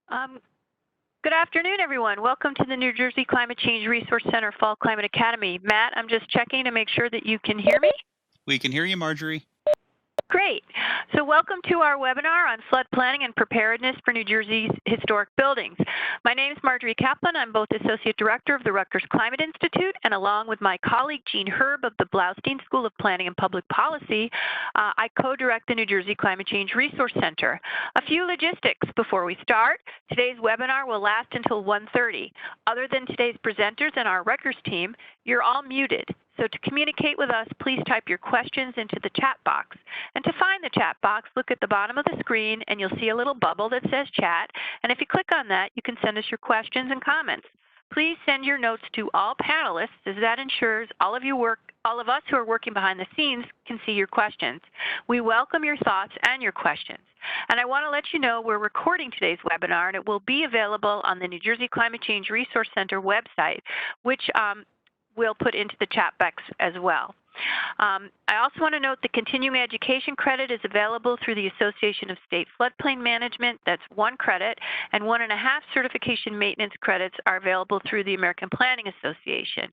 Um, Good afternoon, everyone. Welcome to the New Jersey Climate Change Resource Center Fall Climate Academy. Matt, I'm just checking to make sure that you can hear me. We can hear you, Marjorie. Great. So welcome to our webinar on flood planning and preparedness for New Jersey's historic buildings. My name is Marjorie Kaplan. I'm both Associate Director of the Rutgers Climate Institute, and along with my colleague Jean Herb of the Blaustein School of Planning and Public Policy, I co-direct the New Jersey Climate Change Resource Center. A few logistics before we start. Today's webinar will last until 1:30. Other than today's presenters and our Rutgers team, you're all muted. So to communicate with us, please type your questions into the chat box. And to find the chat box, look at the bottom of the screen and you'll see a little bubble that says chat. And if you click on that, you can send us your questions and comments. Please send your notes to all panelists, as that ensures all of us who are working behind the scenes can see your questions. We welcome your thoughts and your questions. And I want to let you know we're recording today's webinar, and it will be available on the New Jersey Climate Change Resource Center website, which we'll put into the chat box as well. I also want to note the continuing education credit is available through the Association of State Floodplain Management. That's 1 credit, and 1.5 certification maintenance credits are available through the American Planning Association.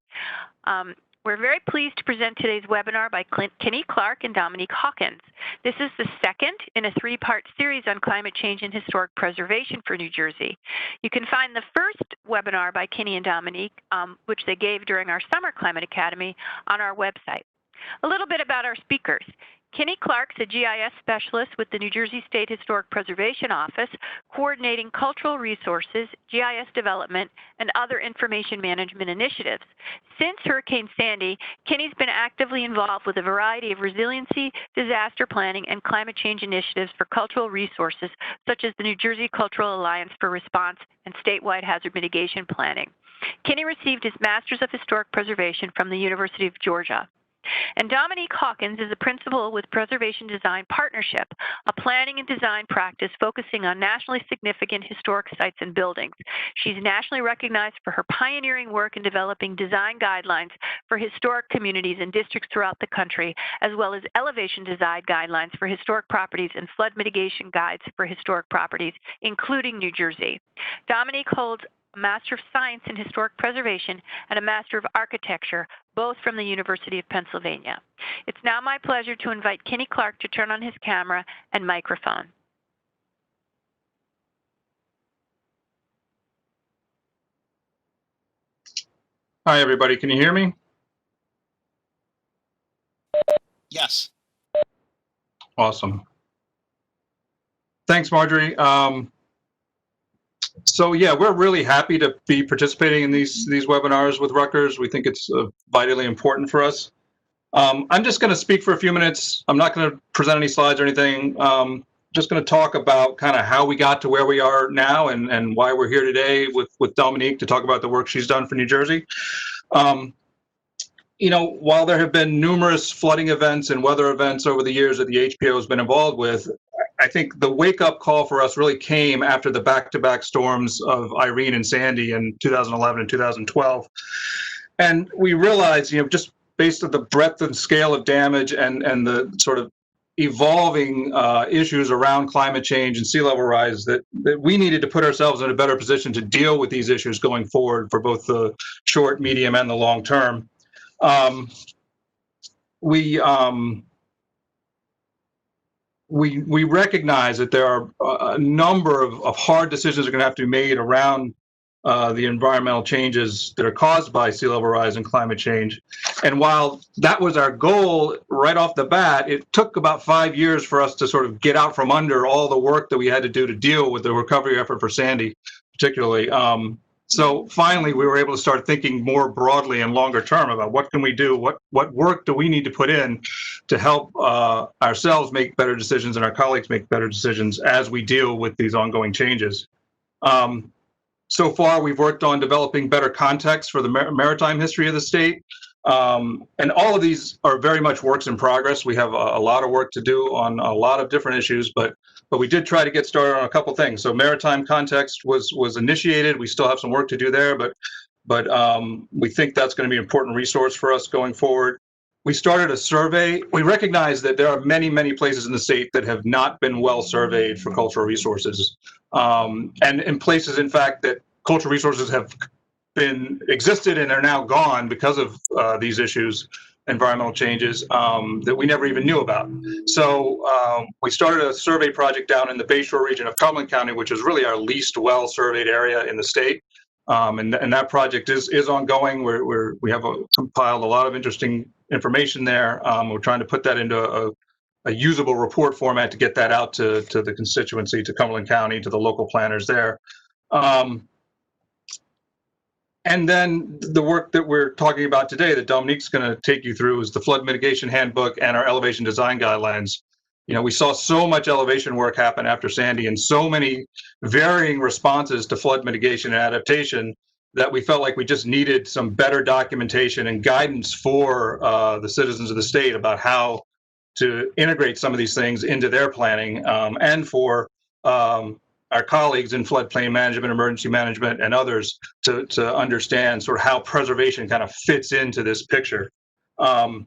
We're very pleased to present today's webinar by Kenny Clark and Dominique Hawkins. This is the second in a 3-part series on climate change and historic preservation for New Jersey. You can find the first webinar by Kenny and Dominique, which they gave during our Summer Climate Academy, on our website. A little bit about our speakers. Kenny Clark's a GIS specialist with the New Jersey State Historic Preservation Office, coordinating cultural resources, GIS development, and other information management initiatives. Since Hurricane Sandy, Kenny's been actively involved with a variety of resiliency, disaster planning, and climate change initiatives for cultural resources, such as the New Jersey Cultural Alliance for Response and statewide hazard mitigation planning. Kenny received his Master's of Historic Preservation from the University of Georgia. And Dominique Hawkins is a principal with Preservation Design Partnership, a planning and design practice focusing on nationally significant historic sites and buildings. She's nationally recognized for her pioneering work in developing design guidelines for historic communities and districts throughout the country, as well as elevation design guidelines for historic properties and flood mitigation guides for historic properties, including New Jersey. Dominique holds a Master of Science in Historic Preservation and a Master of Architecture, both from the University of Pennsylvania. It's now my pleasure to invite Kenny Clark to turn on his camera and microphone. Hi, everybody. Can you hear me? Yes. Awesome. Thanks, Marjorie. So yeah, we're really happy to be participating in these webinars with Rutgers. We think it's vitally important for us. I'm just going to speak for a few minutes. I'm not going to present any slides or anything. Just going to talk about kind of how we got to where we are now and why we're here today with Dominique to talk about the work she's done for New Jersey. You know, while there have been numerous flooding events and weather events over the years that the HPO has been involved with, I think the wake-up call for us really came after the back-to-back storms of Irene and Sandy in 2011 and 2012. And we realized, you know, just based on the breadth and scale of damage and the sort of evolving issues around climate change and sea level rise, that we needed to put ourselves in a better position to deal with these issues going forward for both the short, medium, and the long term. We recognize that there are a number of hard decisions that are going to have to be made around the environmental changes that are caused by sea level rise and climate change. And while that was our goal right off the bat, it took about 5 years for us to sort of get out from under all the work that we had to do to deal with the recovery effort for Sandy, particularly. So finally, we were able to start thinking more broadly and longer term about what can we do, what work do we need to put in to help ourselves make better decisions and our colleagues make better decisions as we deal with these ongoing changes. So far, we've worked on developing better context for the maritime history of the state. And all of these are very much works in progress. We have a lot of work to do on a lot of different issues, but we did try to get started on a couple things. So maritime context was initiated. We still have some work to do there, but we think that's going to be an important resource for us going forward. we started a survey. We recognize that there are many, many places in the state that have not been well surveyed for cultural resources. And in places, in fact, that cultural resources have been existed and are now gone because of these issues, environmental changes, that we never even knew about. So we started a survey project down in the Bayshore region of Cumberland County, which is really our least well surveyed area in the state. And that project is ongoing. We have compiled a lot of interesting information there. We're trying to put that into a usable report format to get that out to the constituency, to Cumberland County, to the local planners there. And then the work that we're talking about today that Dominique's going to take you through is the Flood Mitigation Handbook and our elevation design guidelines. You know, we saw so much elevation work happen after Sandy and so many varying responses to flood mitigation and adaptation that we felt like we just needed some better documentation and guidance for the citizens of the state about how to integrate some of these things into their planning, and for our colleagues in floodplain management, emergency management, and others to understand sort of how preservation kind of fits into this picture. The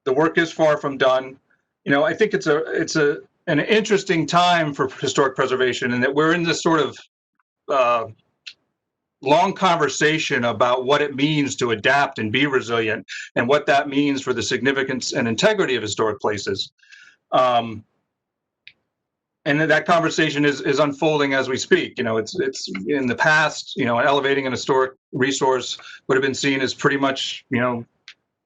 work is far from done. You know, I think it's an interesting time for historic preservation, and that we're in this sort of long conversation about what it means to adapt and be resilient, and what that means for the significance and integrity of historic places. And that conversation is unfolding as we speak. You know, it's in the past, you know, elevating an historic resource would have been seen as pretty much, you know,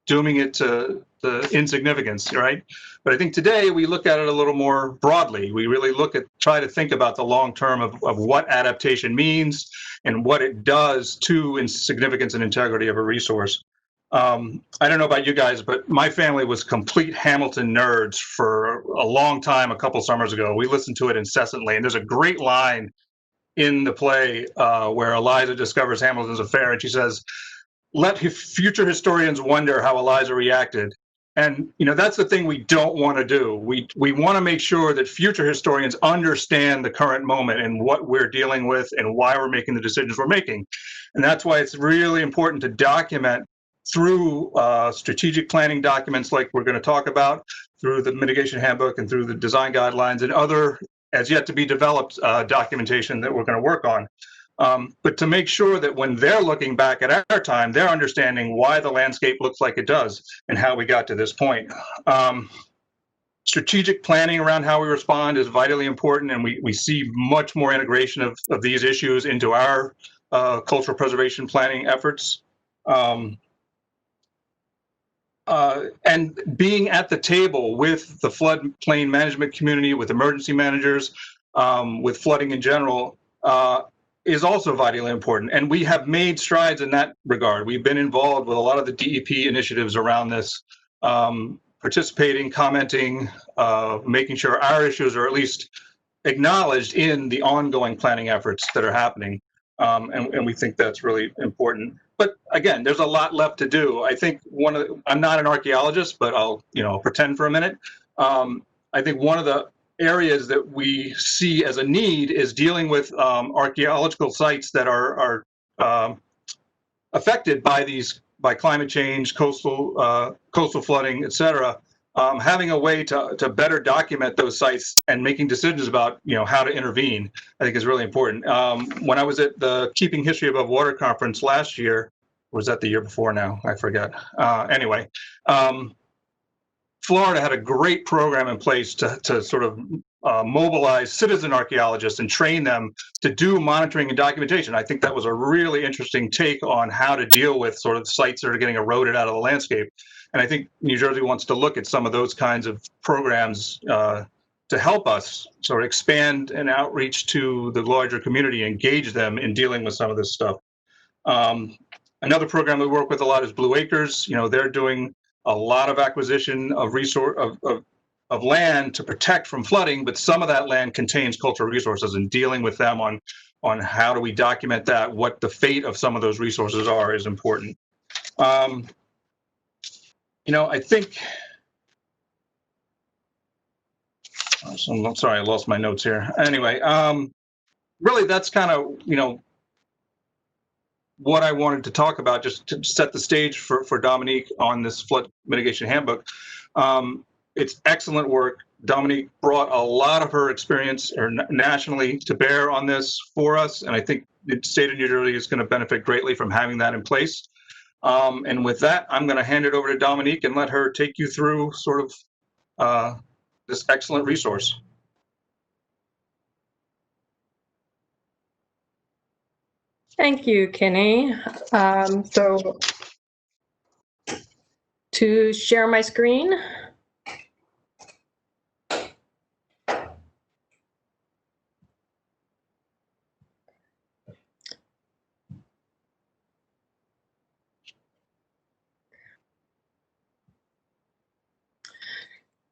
dooming it to the insignificance, right? But I think today we look at it a little more broadly. We really try to think about the long term of what adaptation means and what it does to significance and integrity of a resource. I don't know about you guys, but my family was complete Hamilton nerds for a long time, a couple summers ago. We listened to it incessantly, and there's a great line in the play where Eliza discovers Hamilton's affair, and she says, "Let future historians wonder how Eliza reacted." And, you know, that's the thing we don't want to do. We want to make sure that future historians understand the current moment and what we're dealing with and why we're making the decisions we're making. And that's why it's really important to document through strategic planning documents like we're going to talk about, through the mitigation handbook and through the design guidelines and other as yet to be developed documentation that we're going to work on. But to make sure that when they're looking back at our time, they're understanding why the landscape looks like it does and how we got to this point. Strategic planning around how we respond is vitally important, and we see much more integration of these issues into our cultural preservation planning efforts. And being at the table with the floodplain management community, with emergency managers, with flooding in general, is also vitally important. And we have made strides in that regard. We've been involved with a lot of the DEP initiatives around this, participating, commenting, making sure our issues are at least acknowledged in the ongoing planning efforts that are happening. And we think that's really important. But again, there's a lot left to do. I think I'm not an archaeologist, but I'll, pretend for a minute. I think one of the areas that we see as a need is dealing with archaeological sites that are affected by climate change, coastal flooding, et cetera. Having a way to better document those sites and making decisions about how to intervene, I think is really important. When I was at the Keeping History Above Water conference last year, or was that the year before now? I forget. Anyway, Florida had a great program in place to sort of mobilize citizen archaeologists and train them to do monitoring and documentation. I think that was a really interesting take on how to deal with sort of sites that are getting eroded out of the landscape. And I think New Jersey wants to look at some of those kinds of programs to help us sort of expand and outreach to the larger community, engage them in dealing with some of this stuff. Another program we work with a lot is Blue Acres. They're doing a lot of acquisition of of land to protect from flooding, but some of that land contains cultural resources, and dealing with them on how do we document that, what the fate of some of those resources are, is important. I think, I'm sorry, I lost my notes here. Anyway, really that's kind of, what I wanted to talk about, just to set the stage for Dominique on this flood mitigation handbook. It's excellent work. Dominique brought a lot of her experience nationally to bear on this for us, and I think the state of New Jersey is going to benefit greatly from having that in place. And with that, I'm going to hand it over to Dominique and let her take you through sort of this excellent resource. Thank you, Kenny. So to share my screen.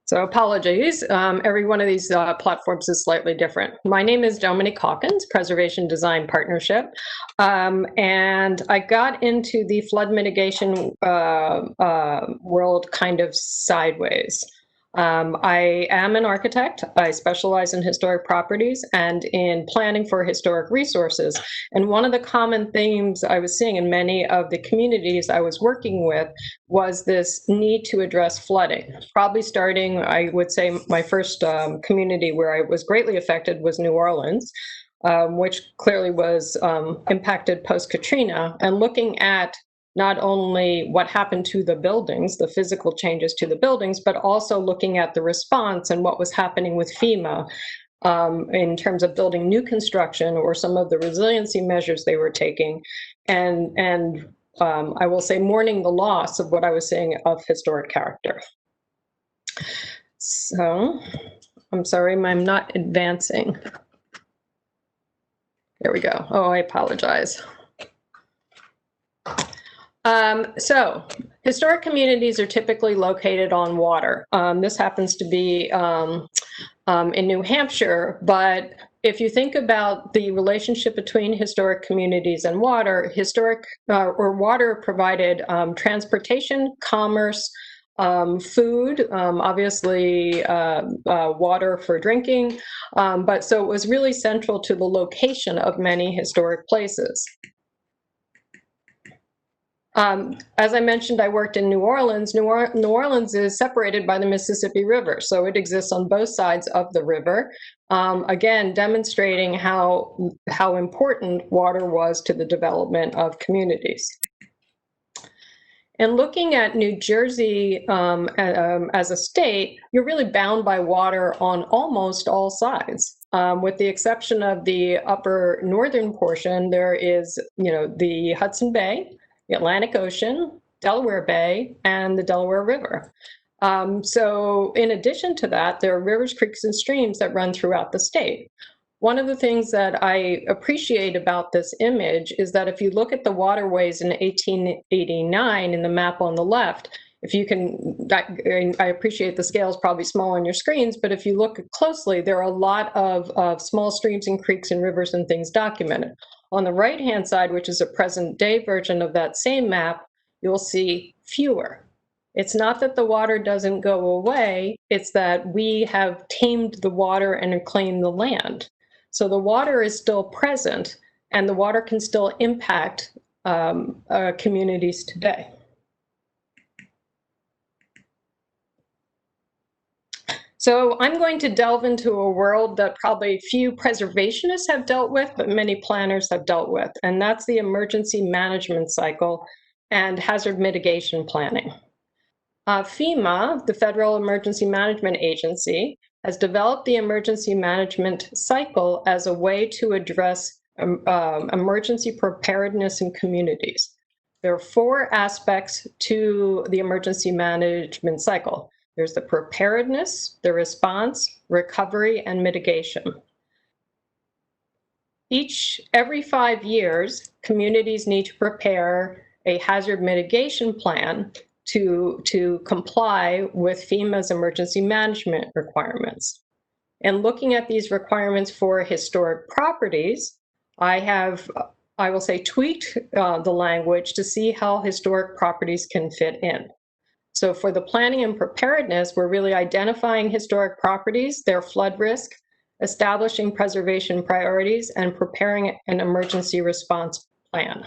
So apologies, every one of these platforms is slightly different. My name is Dominique Hawkins, Preservation Design Partnership, and I got into the flood mitigation world kind of sideways. I am an architect. I specialize in historic properties and in planning for historic resources. And one of the common themes I was seeing in many of the communities I was working with was this need to address flooding. Probably starting, I would say, my first community where I was greatly affected was New Orleans, which clearly was impacted post-Katrina, and looking at not only what happened to the buildings, the physical changes to the buildings, but also looking at the response and what was happening with FEMA in terms of building new construction or some of the resiliency measures they were taking. And I will say mourning the loss of what I was saying of historic character. So, I'm sorry, I'm not advancing. There we go. Oh, I apologize. So historic communities are typically located on water. This happens to be in New Hampshire, but if you think about the relationship between historic communities and water, water provided transportation, commerce, food, obviously water for drinking, but so it was really central to the location of many historic places. As I mentioned, I worked in New Orleans. New Orleans is separated by the Mississippi River, so it exists on both sides of the river, again, demonstrating how important water was to the development of communities. And looking at New Jersey as a state, you're really bound by water on almost all sides. With the exception of the upper northern portion, there is, the Hudson Bay, the Atlantic Ocean, Delaware Bay, and the Delaware River. So in addition to that, there are rivers, creeks, and streams that run throughout the state. One of the things that I appreciate about this image is that if you look at the waterways in 1889 in the map on the left, if you can, I appreciate the scale is probably small on your screens, but if you look closely, there are a lot of small streams and creeks and rivers and things documented. On the right-hand side, which is a present-day version of that same map, you'll see fewer. It's not that the water doesn't go away, it's that we have tamed the water and reclaimed the land. So the water is still present, and the water can still impact communities today. So I'm going to delve into a world that probably few preservationists have dealt with, but many planners have dealt with, and that's the emergency management cycle and hazard mitigation planning. FEMA, the Federal Emergency Management Agency, has developed the emergency management cycle as a way to address emergency preparedness in communities. There are 4 aspects to the emergency management cycle. There's the preparedness, the response, recovery, and mitigation. Every 5 years, communities need to prepare a hazard mitigation plan to comply with FEMA's emergency management requirements. And looking at these requirements for historic properties, I will say, tweaked the language to see how historic properties can fit in. So for the planning and preparedness, we're really identifying historic properties, their flood risk, establishing preservation priorities, and preparing an emergency response plan.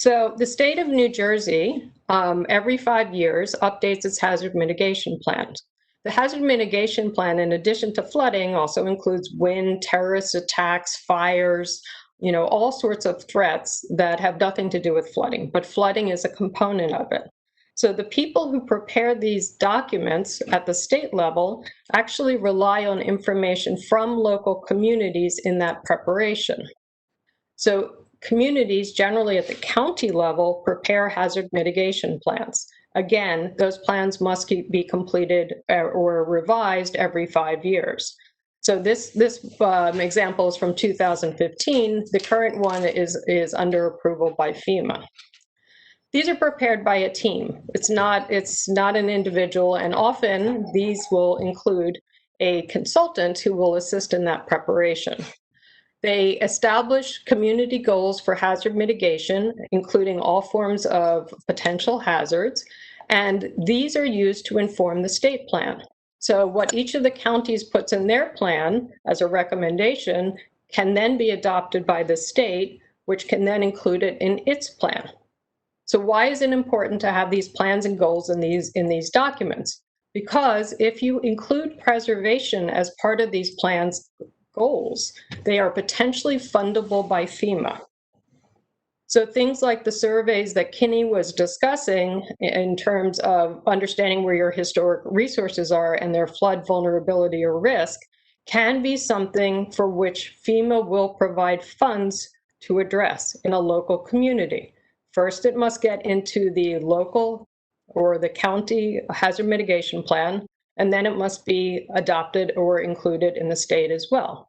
So the state of New Jersey, every 5 years, updates its hazard mitigation plans. The hazard mitigation plan, in addition to flooding, also includes wind, terrorist attacks, fires, all sorts of threats that have nothing to do with flooding, but flooding is a component of it. So the people who prepare these documents at the state level actually rely on information from local communities in that preparation. So communities, generally at the county level, prepare hazard mitigation plans. Again, those plans must be completed or revised every 5 years. So this example is from 2015. The current one is under approval by Fema. These are prepared by a team. It's not an individual, and often these will include a consultant who will assist in that preparation. They establish community goals for hazard mitigation, including all forms of potential hazards, and these are used to inform the state plan. So what each of the counties puts in their plan as a recommendation can then be adopted by the state, which can then include it in its plan. So why is it important to have these plans and goals in these documents? Because if you include preservation as part of these plans goals, they are potentially fundable by Fema. So things like the surveys that Kinney was discussing in terms of understanding where your historic resources are and their flood vulnerability or risk can be something for which Fema will provide funds to address in a local community. First, it must get into the local or the county hazard mitigation plan, and then it must be adopted or included in the state as well.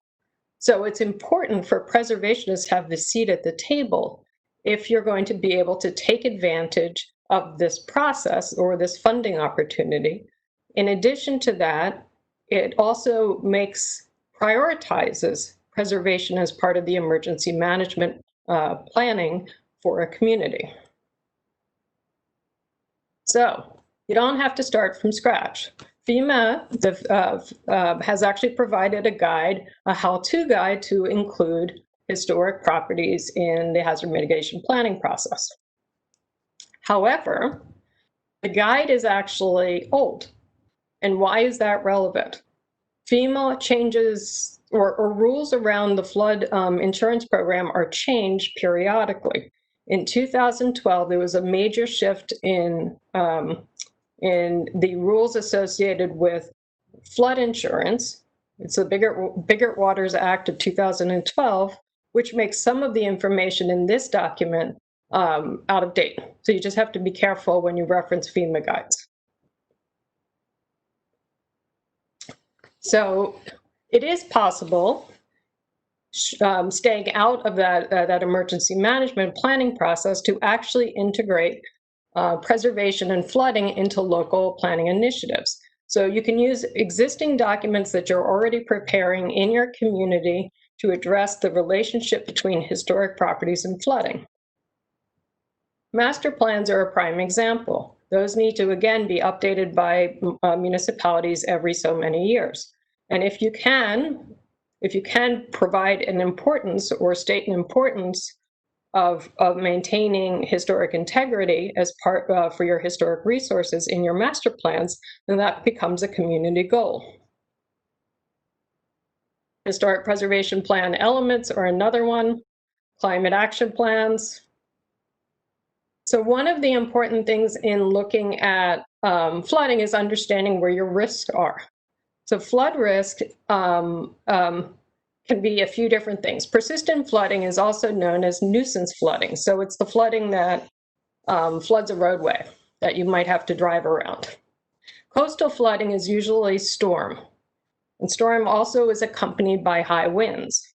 So it's important for preservationists to have the seat at the table if you're going to be able to take advantage of this process or this funding opportunity. In addition to that, it also prioritizes preservation as part of the emergency management planning for a community. So you don't have to start from scratch. Fema has actually provided a guide, a how-to guide to include historic properties in the hazard mitigation planning process. However, the guide is actually old. And why is that relevant? FEMA changes or rules around the flood insurance program are changed periodically. In 2012, there was a major shift in the rules associated with flood insurance. It's the Bigger Waters Act of 2012, which makes some of the information in this document out of date. So you just have to be careful when you reference FEMA guides. So it is possible, staying out of that emergency management planning process, to actually integrate preservation and flooding into local planning initiatives. So you can use existing documents that you're already preparing in your community to address the relationship between historic properties and flooding. Master plans are a prime example. Those need to, again, be updated by municipalities every so many years. And if you can provide an importance or state an importance of maintaining historic integrity as part for your historic resources in your master plans, then that becomes a community goal. Historic preservation plan elements are another one, climate action plans. So one of the important things in looking at flooding is understanding where your risks are. So flood risk can be a few different things. Persistent flooding is also known as nuisance flooding. So it's the flooding that floods a roadway that you might have to drive around. Coastal flooding is usually storm. And storm also is accompanied by high winds.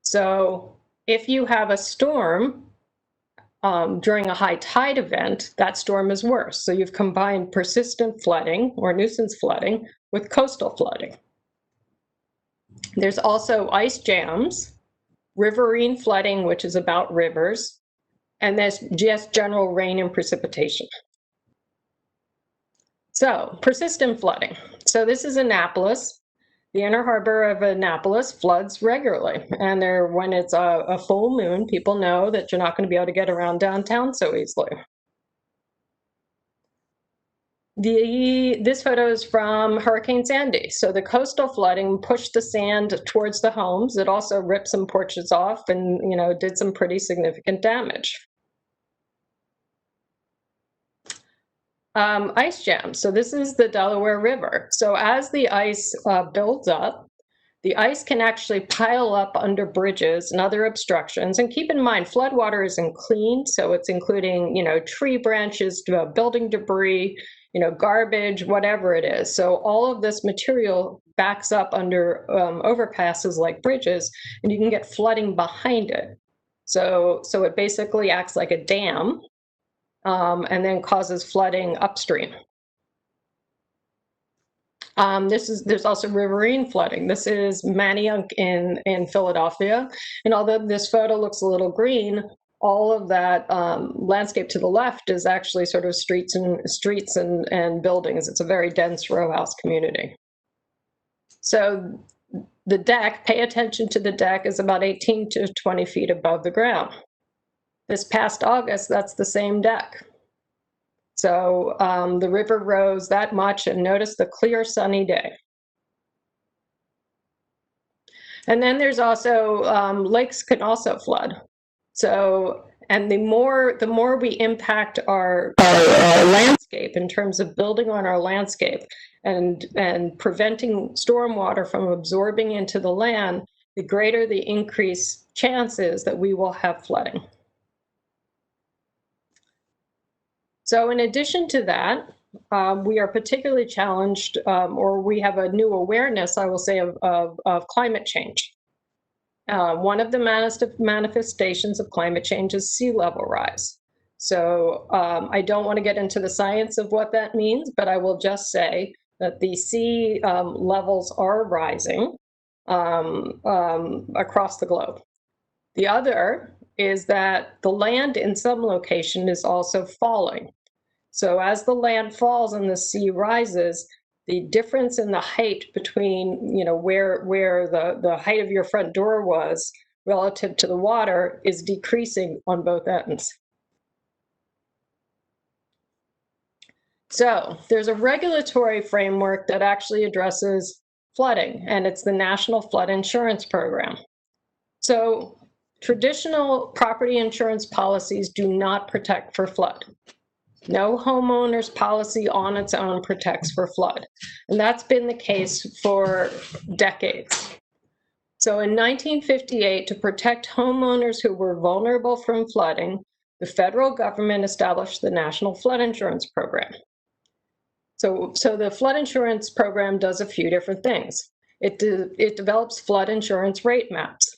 So if you have a storm during a high tide event, that storm is worse. So you've combined persistent flooding or nuisance flooding with coastal flooding. There's also ice jams, riverine flooding, which is about rivers, and there's just general rain and precipitation. So persistent flooding. So this is Annapolis. The inner harbor of Annapolis floods regularly, and when it's a full moon, people know that you're not going to be able to get around downtown so easily. This photo is from Hurricane Sandy. So the coastal flooding pushed the sand towards the homes. It also ripped some porches off and, did some pretty significant damage. Ice jam. So this is the Delaware River. So as the ice builds up, the ice can actually pile up under bridges and other obstructions. And keep in mind, floodwater isn't clean, so it's including, tree branches, building debris, garbage, whatever it is. So all of this material backs up under overpasses like bridges, and you can get flooding behind it. So it basically acts like a dam, and then causes flooding upstream. There's also riverine flooding. This is Manayunk in Philadelphia. And although this photo looks a little green, all of that landscape to the left is actually sort of streets and buildings. It's a very dense row house community. So the deck, pay attention to the deck, is about 18 to 20 feet above the ground. This past August, that's the same deck. So the river rose that much, and notice the clear sunny day. And then there's also, lakes can also flood. So, and the more we impact our landscape in terms of building on our landscape and preventing stormwater from absorbing into the land, the greater the increased chances that we will have flooding. So in addition to that, we are particularly challenged, or we have a new awareness, I will say, of climate change. One of the manifestations of climate change is sea level rise. So I don't want to get into the science of what that means, but I will just say that the sea levels are rising across the globe. The other is that the land in some location is also falling. So as the land falls and the sea rises, the difference in the height between, where the height of your front door was relative to the water is decreasing on both ends. So there's a regulatory framework that actually addresses flooding, and it's the National Flood Insurance Program. So traditional property insurance policies do not protect for flood. No homeowner's policy on its own protects for flood. And that's been the case for decades. So in 1958, to protect homeowners who were vulnerable from flooding, the federal government established the National Flood Insurance Program. So the flood insurance program does a few different things. It develops flood insurance rate maps.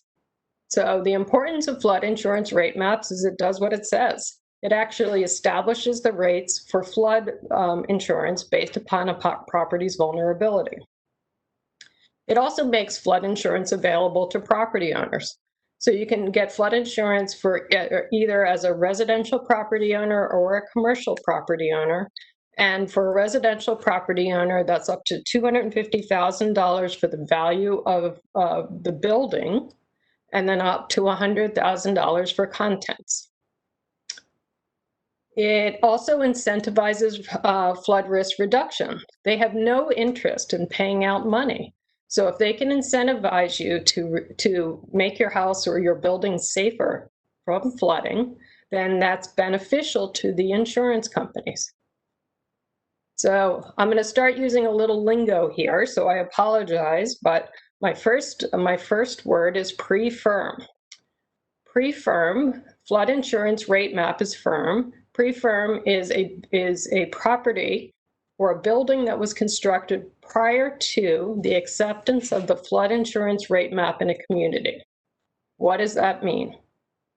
So the importance of flood insurance rate maps is it does what it says. It actually establishes the rates for flood insurance based upon a property's vulnerability. It also makes flood insurance available to property owners. So you can get flood insurance for either as a residential property owner or a commercial property owner. And for a residential property owner, that's up to $250,000 for the value of the building, and then up to $100,000 for contents. It also incentivizes flood risk reduction. They have no interest in paying out money. So if they can incentivize you to make your house or your building safer from flooding, then that's beneficial to the insurance companies. So I'm going to start using a little lingo here, so I apologize, but my first word is pre-firm. Pre-firm, flood insurance rate map is firm. Pre-firm is a property or a building that was constructed prior to the acceptance of the flood insurance rate map in a community. What does that mean?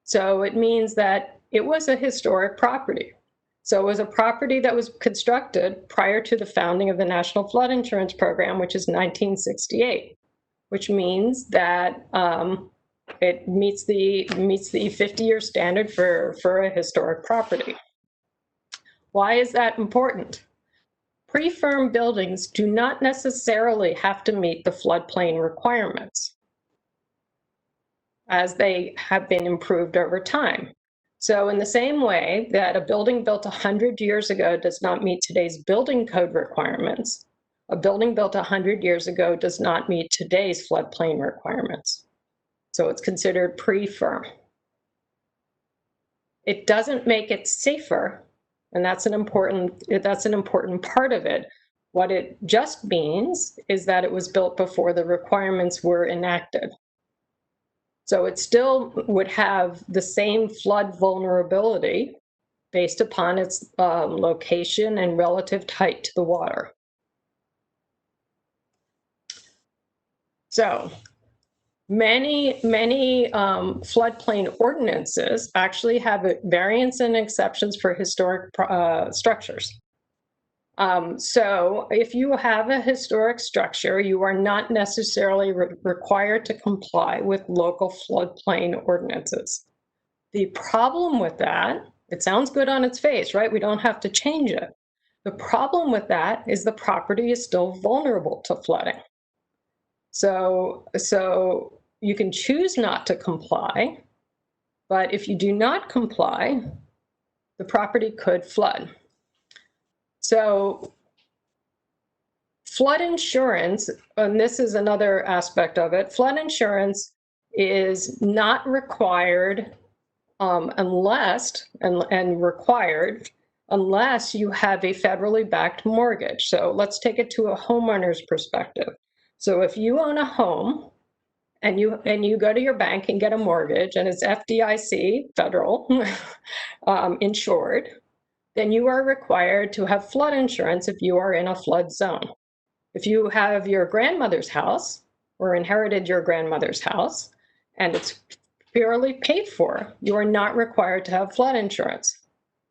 So it means that it was a historic property. So it was a property that was constructed prior to the founding of the National Flood Insurance Program, which is 1968, which means that it meets the 50-year standard for a historic property. Why is that important? Pre-firm buildings do not necessarily have to meet the floodplain requirements, as they have been improved over time. So in the same way that a building built 100 years ago does not meet today's building code requirements, a building built 100 years ago does not meet today's floodplain requirements. So it's considered pre-firm. It doesn't make it safer, and that's an important part of it. What it just means is that it was built before the requirements were enacted. So it still would have the same flood vulnerability based upon its location and relative height to the water. So many floodplain ordinances actually have variants and exceptions for historic structures. So if you have a historic structure, you are not necessarily required to comply with local floodplain ordinances. The problem with that, it sounds good on its face, right? We don't have to change it. The problem with that is the property is still vulnerable to flooding. So you can choose not to comply, but if you do not comply, the property could flood. So flood insurance, and this is another aspect of it, flood insurance is not required unless you have a federally backed mortgage. So let's take it to a homeowner's perspective. So if you own a home and you go to your bank and get a mortgage and it's FDIC, federal, insured, then you are required to have flood insurance if you are in a flood zone. If you have your grandmother's house or inherited your grandmother's house and it's purely paid for, you are not required to have flood insurance.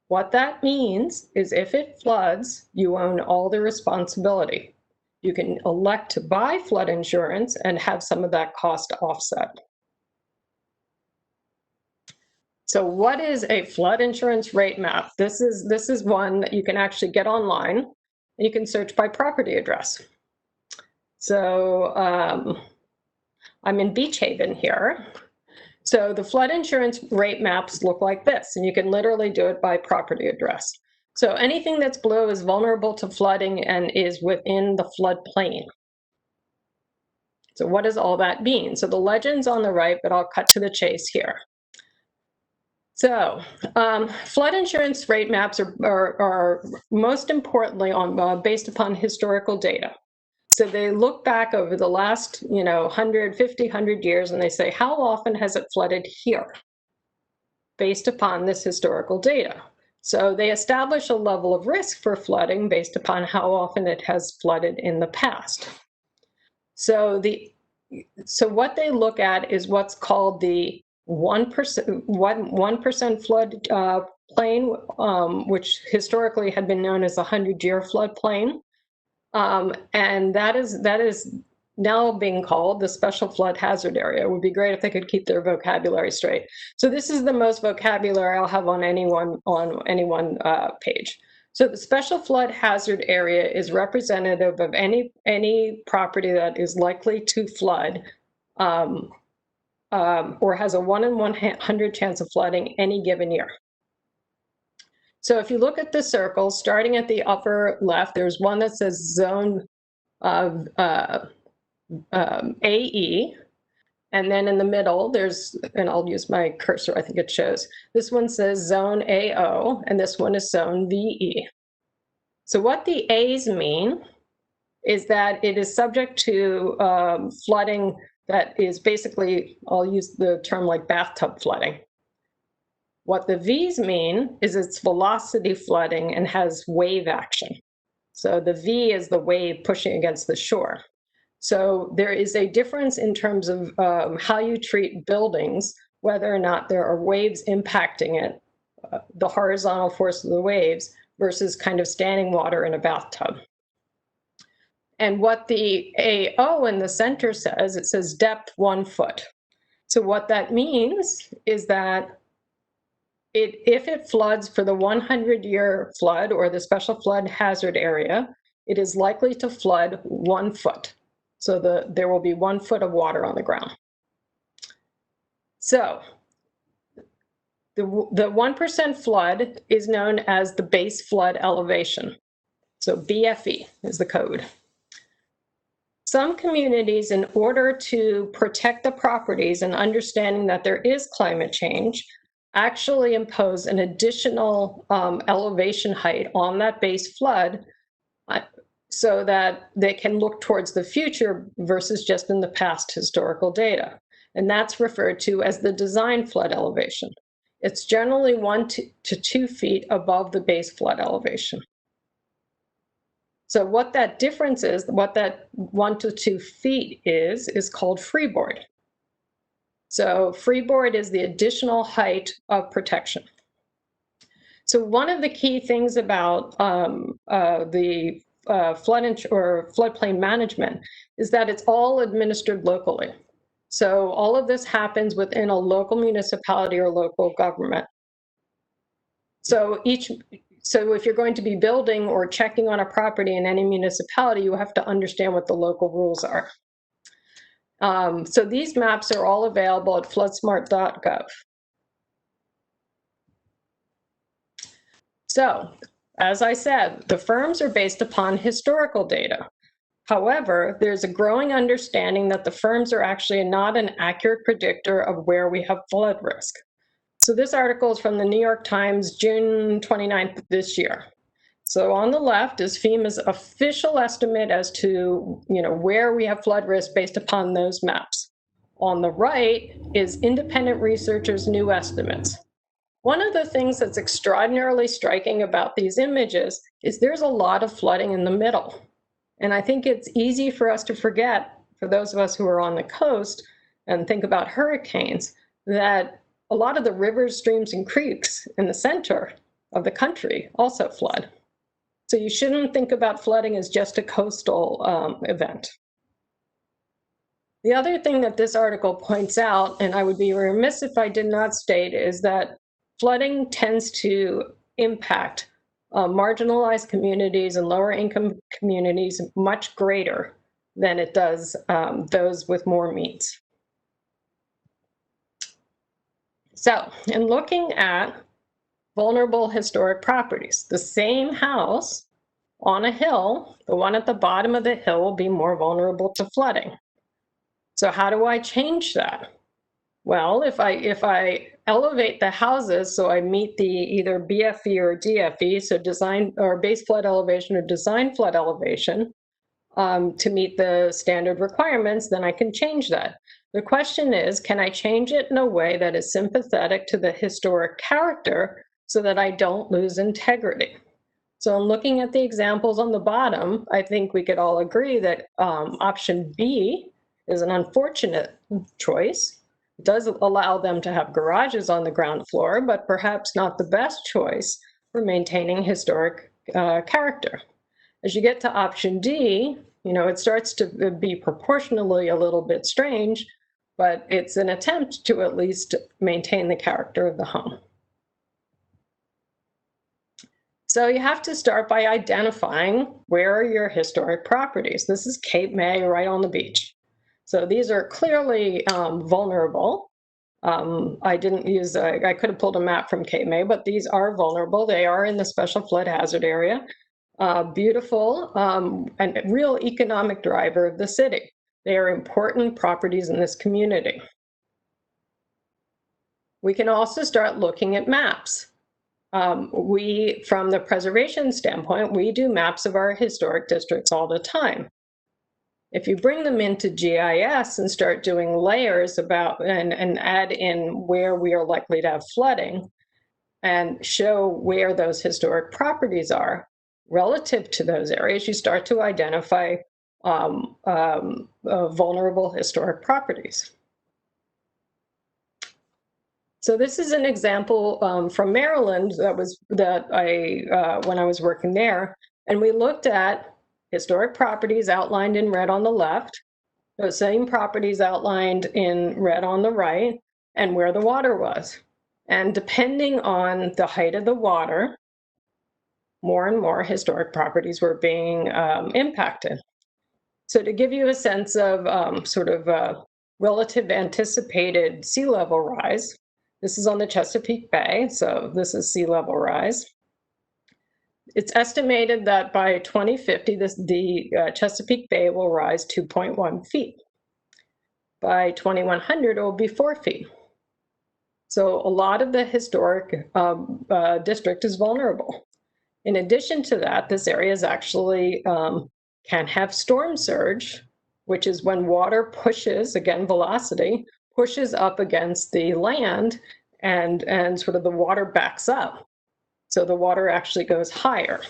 What that means is if it floods, you own all the responsibility. You can elect to buy flood insurance and have some of that cost offset. So what is a flood insurance rate map? This is one that you can actually get online, and you can search by property address. So I'm in Beach Haven here. So the flood insurance rate maps look like this, and you can literally do it by property address. So anything that's blue is vulnerable to flooding and is within the floodplain. So what does all that mean? So the legend's on the right, but I'll cut to the chase here. So flood insurance rate maps are most importantly based upon historical data. So they look back over the last 100 years and they say, how often has it flooded here? Based upon this historical data. So they establish a level of risk for flooding based upon how often it has flooded in the past. So what they look at is what's called the 1% flood plain, which historically had been known as a 100-year floodplain. And that is now being called the special flood hazard area. It would be great if they could keep their vocabulary straight. So this is the most vocabulary I'll have on any one page. So the special flood hazard area is representative of any property that is likely to flood or has a 1 in 100 chance of flooding any given year. So if you look at the circles, starting at the upper left, there's one that says zone of AE, and then in the middle there's, and I'll use my cursor, I think it shows, this one says zone AO, and this one is zone VE. So what the A's mean is that it is subject to flooding that is basically, I'll use the term like bathtub flooding. What the V's mean is it's velocity flooding and has wave action. So the V is the wave pushing against the shore. So there is a difference in terms of how you treat buildings, whether or not there are waves impacting it, the horizontal force of the waves versus kind of standing water in a bathtub. And what the AO in the center says, it says depth 1 foot. So what that means is that if it floods for the 100-year flood or the special flood hazard area, it is likely to flood 1 foot. So there will be 1 foot of water on the ground. So the 1% flood is known as the base flood elevation. So BFE is the code. Some communities, in order to protect the properties and understanding that there is climate change, actually impose an additional elevation height on that base flood so that they can look towards the future versus just in the past historical data. And that's referred to as the design flood elevation. It's generally 1 to 2 feet above the base flood elevation. So what that difference is, what that 1 to 2 feet is called freeboard. So freeboard is the additional height of protection. So one of the key things about the floodplain management is that it's all administered locally. So all of this happens within a local municipality or local government. So if you're going to be building or checking on a property in any municipality, you have to understand what the local rules are. So these maps are all available at floodsmart.gov. So, as I said, the firms are based upon historical data. However, there's a growing understanding that the firms are actually not an accurate predictor of where we have flood risk. So this article is from the New York Times, June 29th of this year. So on the left is FEMA's official estimate as to where we have flood risk based upon those maps. On the right is independent researchers' new estimates. One of the things that's extraordinarily striking about these images is there's a lot of flooding in the middle. And I think it's easy for us to forget, for those of us who are on the coast and think about hurricanes, that a lot of the rivers, streams, and creeks in the center of the country also flood. So you shouldn't think about flooding as just a coastal event. The other thing that this article points out, and I would be remiss if I did not state, is that flooding tends to impact marginalized communities and lower income communities much greater than it does those with more means. So, in looking at vulnerable historic properties, the same house on a hill, the one at the bottom of the hill will be more vulnerable to flooding. So how do I change that? Well, if I elevate the houses so I meet the either BFE or DFE, so design or base flood elevation or design flood elevation, to meet the standard requirements, then I can change that. The question is, can I change it in a way that is sympathetic to the historic character so that I don't lose integrity? So in looking at the examples on the bottom, I think we could all agree that option B is an unfortunate choice. It does allow them to have garages on the ground floor, but perhaps not the best choice for maintaining historic character. As you get to option D, it starts to be proportionally a little bit strange, but it's an attempt to at least maintain the character of the home. So you have to start by identifying where are your historic properties. This is Cape May right on the beach. So these are clearly vulnerable. I didn't use, I could have pulled a map from Cape May, but these are vulnerable. They are in the special flood hazard area. Beautiful and real economic driver of the city. They are important properties in this community. We can also start looking at maps. From the preservation standpoint, we do maps of our historic districts all the time. If you bring them into GIS and start doing layers about and add in where we are likely to have flooding and show where those historic properties are relative to those areas, you start to identify vulnerable historic properties. So this is an example from Maryland when I was working there, and we looked at historic properties outlined in red on the left, those same properties outlined in red on the right, and where the water was. And depending on the height of the water, more and more historic properties were being impacted. So to give you a sense of relative anticipated sea level rise, this is on the Chesapeake Bay, so this is sea level rise. It's estimated that by 2050, the Chesapeake Bay will rise 2.1 feet. By 2100, it will be 4 feet. So a lot of the historic district is vulnerable. In addition to that, this area is actually can have storm surge, which is when water pushes, again, velocity, pushes up against the land and sort of the water backs up. So the water actually goes higher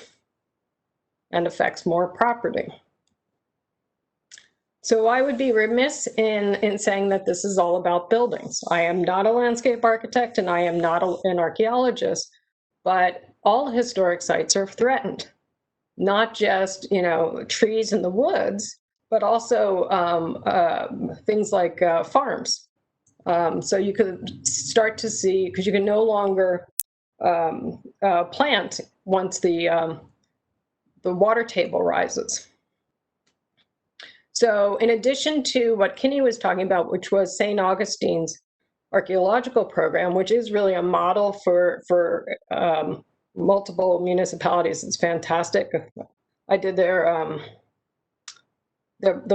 and affects more property. So I would be remiss in saying that this is all about buildings. I am not a landscape architect and I am not an archaeologist, but all historic sites are threatened. Not just, trees in the woods, but also things like farms. So you could start to see, because you can no longer plant once the water table rises. So in addition to what Kinney was talking about, which was St. Augustine's archaeological program, which is really a model for multiple municipalities, it's fantastic. I did the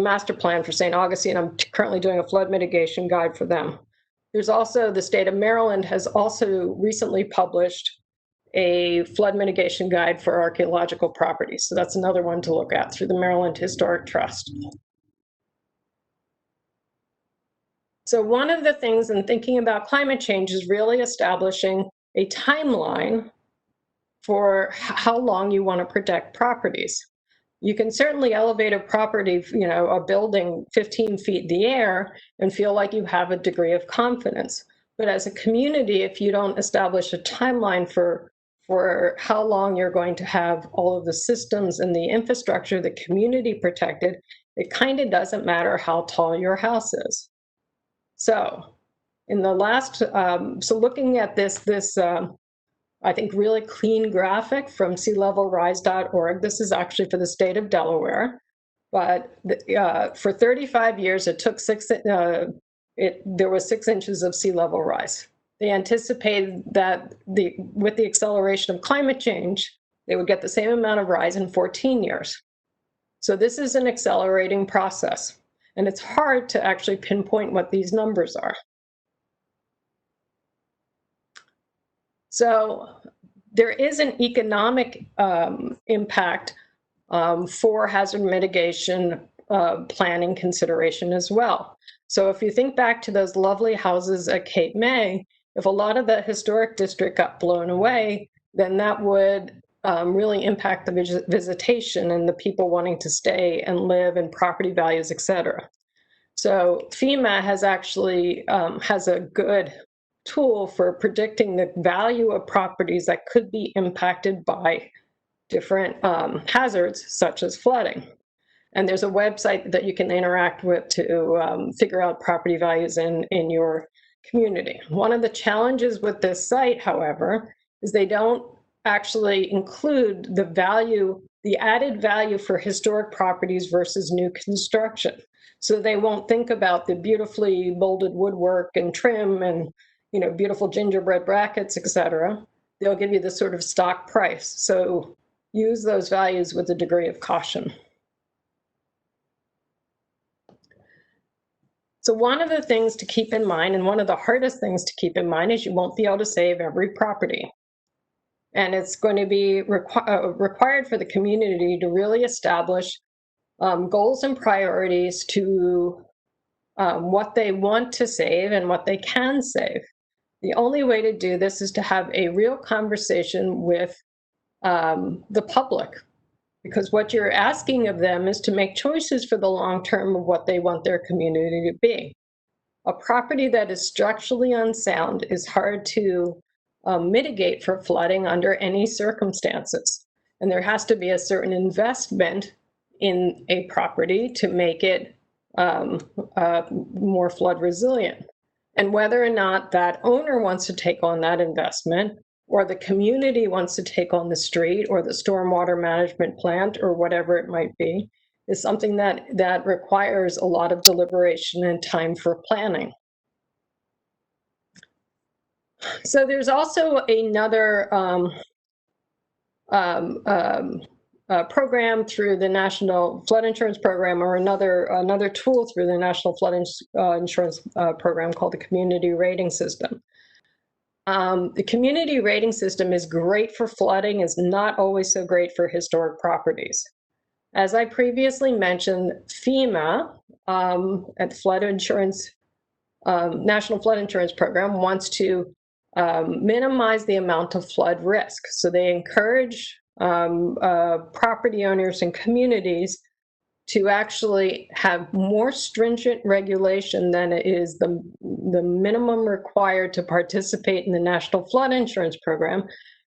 master plan for St. Augustine. I'm currently doing a flood mitigation guide for them. There's also the state of Maryland has also recently published a flood mitigation guide for archaeological properties. So that's another one to look at through the Maryland Historic Trust. So one of the things in thinking about climate change is really establishing a timeline for how long you want to protect properties. You can certainly elevate a property, a building 15 feet in the air and feel like you have a degree of confidence. But as a community, if you don't establish a timeline for how long you're going to have all of the systems and the infrastructure, the community protected, it kind of doesn't matter how tall your house is. So in the last, looking at this I think really clean graphic from sealevelrise.org. This is actually for the state of Delaware, but for 35 years it took there was 6 inches of sea level rise. They anticipated that with the acceleration of climate change, they would get the same amount of rise in 14 years. So this is an accelerating process, and it's hard to actually pinpoint what these numbers are. So there is an economic impact for hazard mitigation planning consideration as well. So if you think back to those lovely houses at Cape May, if a lot of the historic district got blown away, then that would really impact the visitation and the people wanting to stay and live and property values, et cetera. So FEMA has actually has a good tool for predicting the value of properties that could be impacted by different hazards such as flooding. And there's a website that you can interact with to figure out property values in your community. One of the challenges with this site, however, is they don't actually include the value, the added value for historic properties versus new construction. So they won't think about the beautifully molded woodwork and trim and beautiful gingerbread brackets, et cetera. They'll give you the sort of stock price. So use those values with a degree of caution. So one of the things to keep in mind, and one of the hardest things to keep in mind, is you won't be able to save every property. And it's going to be required for the community to really establish goals and priorities to what they want to save and what they can save. The only way to do this is to have a real conversation with the public, because what you're asking of them is to make choices for the long term of what they want their community to be. A property that is structurally unsound is hard to mitigate for flooding under any circumstances. And there has to be a certain investment in a property to make it more flood resilient. And whether or not that owner wants to take on that investment or the community wants to take on the street or the stormwater management plant or whatever it might be, is something that requires a lot of deliberation and time for planning. So there's also another program through the National Flood Insurance Program, or another tool through the National Flood Insurance Program called the Community Rating System. The community rating system is great for flooding, is not always so great for historic properties. As I previously mentioned, FEMA at the Flood Insurance, National Flood Insurance Program wants to minimize the amount of flood risk. So they encourage property owners and communities to actually have more stringent regulation than it is the minimum required to participate in the National Flood Insurance Program.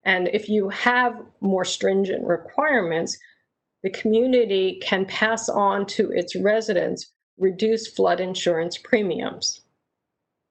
And if you have more stringent requirements, the community can pass on to its residents reduced flood insurance premiums.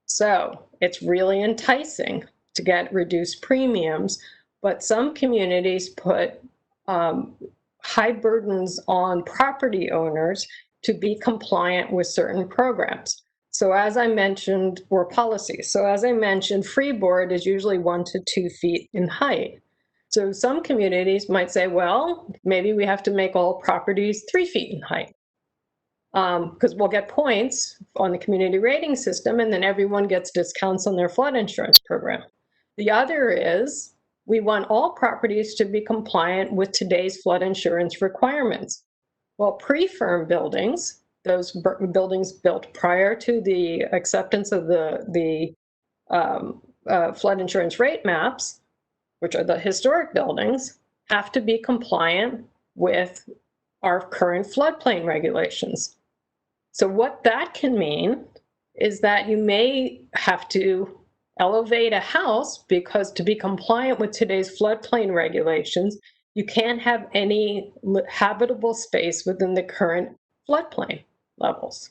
So it's really enticing to get reduced premiums, but some communities put high burdens on property owners to be compliant with certain programs. So as I mentioned, or policies. So as I mentioned, freeboard is usually 1 to 2 feet in height. So some communities might say, well, maybe we have to make all properties 3 feet in height, because we'll get points on the community rating system, and then everyone gets discounts on their flood insurance program. The other is, we want all properties to be compliant with today's flood insurance requirements. Well, pre-firm buildings, those buildings built prior to the acceptance of the flood insurance rate maps, which are the historic buildings, have to be compliant with our current floodplain regulations. So what that can mean is that you may have to elevate a house, because to be compliant with today's floodplain regulations, you can't have any habitable space within the current floodplain levels.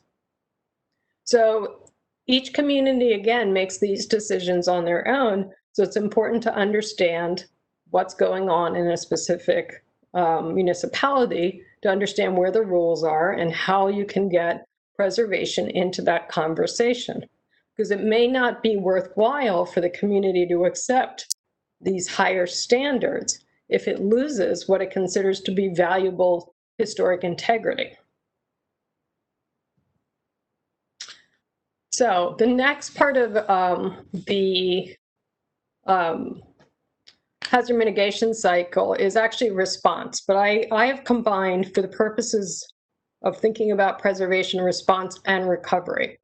So each community, again, makes these decisions on their own. So it's important to understand what's going on in a specific municipality to understand where the rules are and how you can get preservation into that conversation. Because it may not be worthwhile for the community to accept these higher standards if it loses what it considers to be valuable historic integrity. So the next part of the hazard mitigation cycle is actually response, but I have combined, for the purposes of thinking about preservation, response and recovery.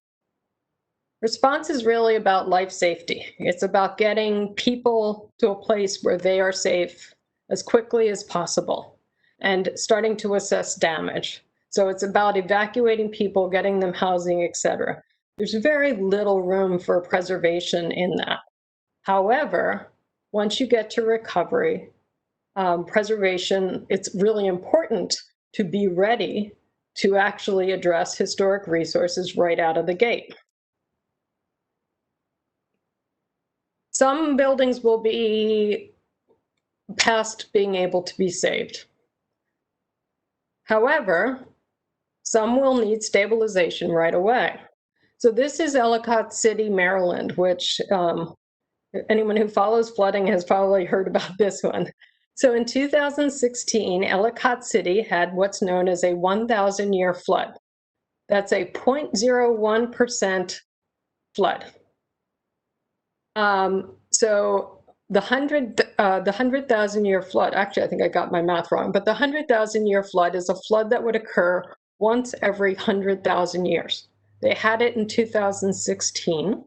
Response is really about life safety. It's about getting people to a place where they are safe as quickly as possible and starting to assess damage. So it's about evacuating people, getting them housing, etc. There's very little room for preservation in that. However, once you get to recovery, preservation, it's really important to be ready to actually address historic resources right out of the gate. Some buildings will be past being able to be saved. However, some will need stabilization right away. So this is Ellicott City, Maryland, which anyone who follows flooding has probably heard about this one. So in 2016, Ellicott City had what's known as a 1,000-year flood. That's a 0.01% flood. So the 100,000-year flood, actually, I think I got my math wrong, but the 100,000-year flood is a flood that would occur once every 100,000 years. They had it in 2016.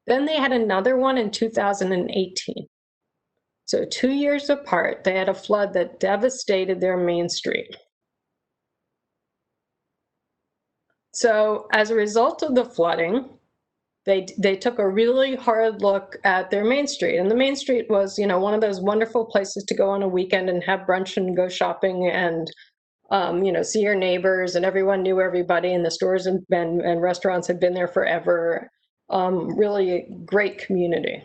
Then they had another one in 2018. So 2 years apart, they had a flood that devastated their main street. So as a result of the flooding, they took a really hard look at their main street. And the main street was, one of those wonderful places to go on a weekend and have brunch and go shopping and, see your neighbors, and everyone knew everybody, and the stores and restaurants had been there forever. Really a great community.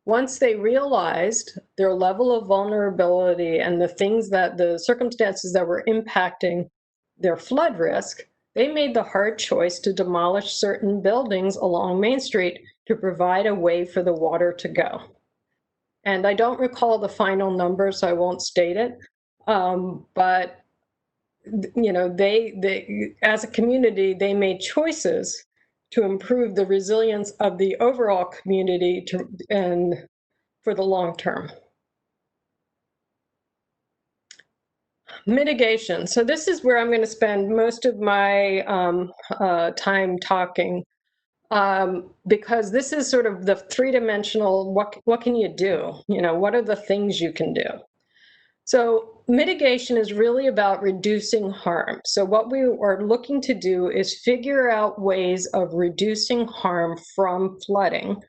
once they realized their level of vulnerability and the circumstances that were impacting their flood risk, they made the hard choice to demolish certain buildings along Main Street to provide a way for the water to go. And I don't recall the final number, so I won't state it. But you know, they as a community, they made choices to improve the resilience of the overall community and for the long term. Mitigation. So this is where I'm going to spend most of my time talking, because this is sort of the three-dimensional, what can you do? You know, what are the things you can do? So mitigation is really about reducing harm. So what we are looking to do is figure out ways of reducing harm from flooding.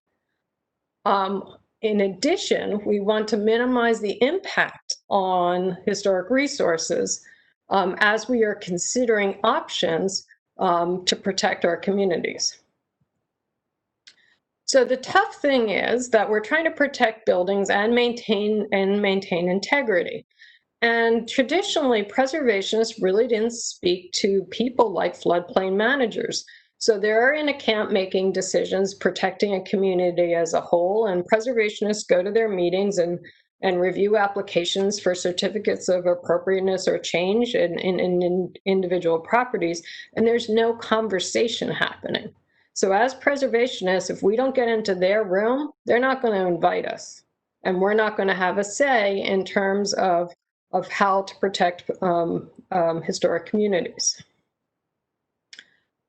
In addition, we want to minimize the impact on historic resources as we are considering options to protect our communities. So the tough thing is that we're trying to protect buildings and maintain integrity. And traditionally, preservationists really didn't speak to people like floodplain managers. So they're in a camp making decisions, protecting a community as a whole, and preservationists go to their meetings and review applications for certificates of appropriateness or change in individual properties, and there's no conversation happening. So as preservationists, if we don't get into their room, they're not going to invite us, and we're not going to have a say in terms of how to protect historic communities.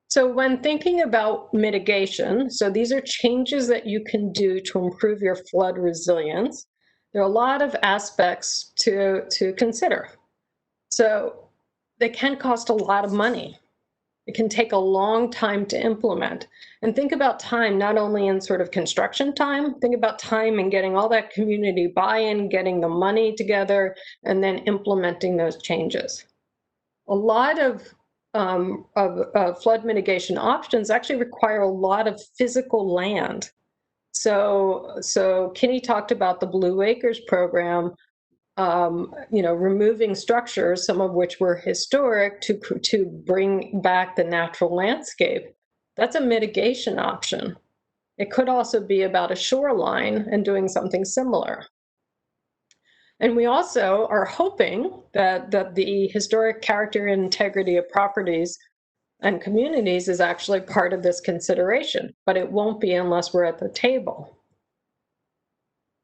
So when thinking about mitigation, so these are changes that you can do to improve your flood resilience. There are a lot of aspects to consider. So they can cost a lot of money. It can take a long time to implement. And think about time, not only in sort of construction time, think about time in getting all that community buy-in, getting the money together, and then implementing those changes. A lot of flood mitigation options actually require a lot of physical land. So Kinney talked about the Blue Acres program, you know, removing structures, some of which were historic, to bring back the natural landscape. That's a mitigation option. It could also be about a shoreline and doing something similar. And we also are hoping that the historic character and integrity of properties and communities is actually part of this consideration, but it won't be unless we're at the table.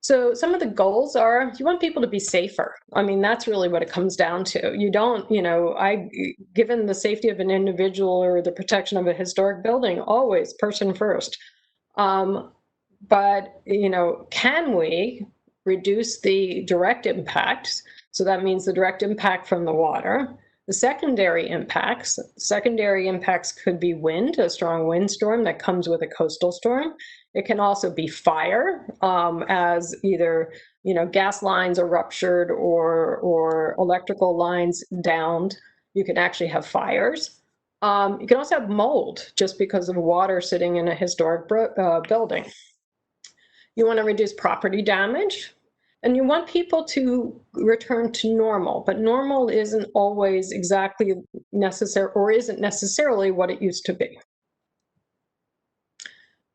So some of the goals are, you want people to be safer. I mean, that's really what it comes down to. You don't, you know, given the safety of an individual or the protection of a historic building, always person first. But, you know, can we reduce the direct impacts? So that means the direct impact from the water. The secondary impacts could be wind, a strong windstorm that comes with a coastal storm. It can also be fire, as either, you know, gas lines are ruptured or electrical lines downed. You can actually have fires. You can also have mold just because of water sitting in a historic building. You want to reduce property damage, and you want people to return to normal, but normal isn't always exactly necessary, or isn't necessarily what it used to be.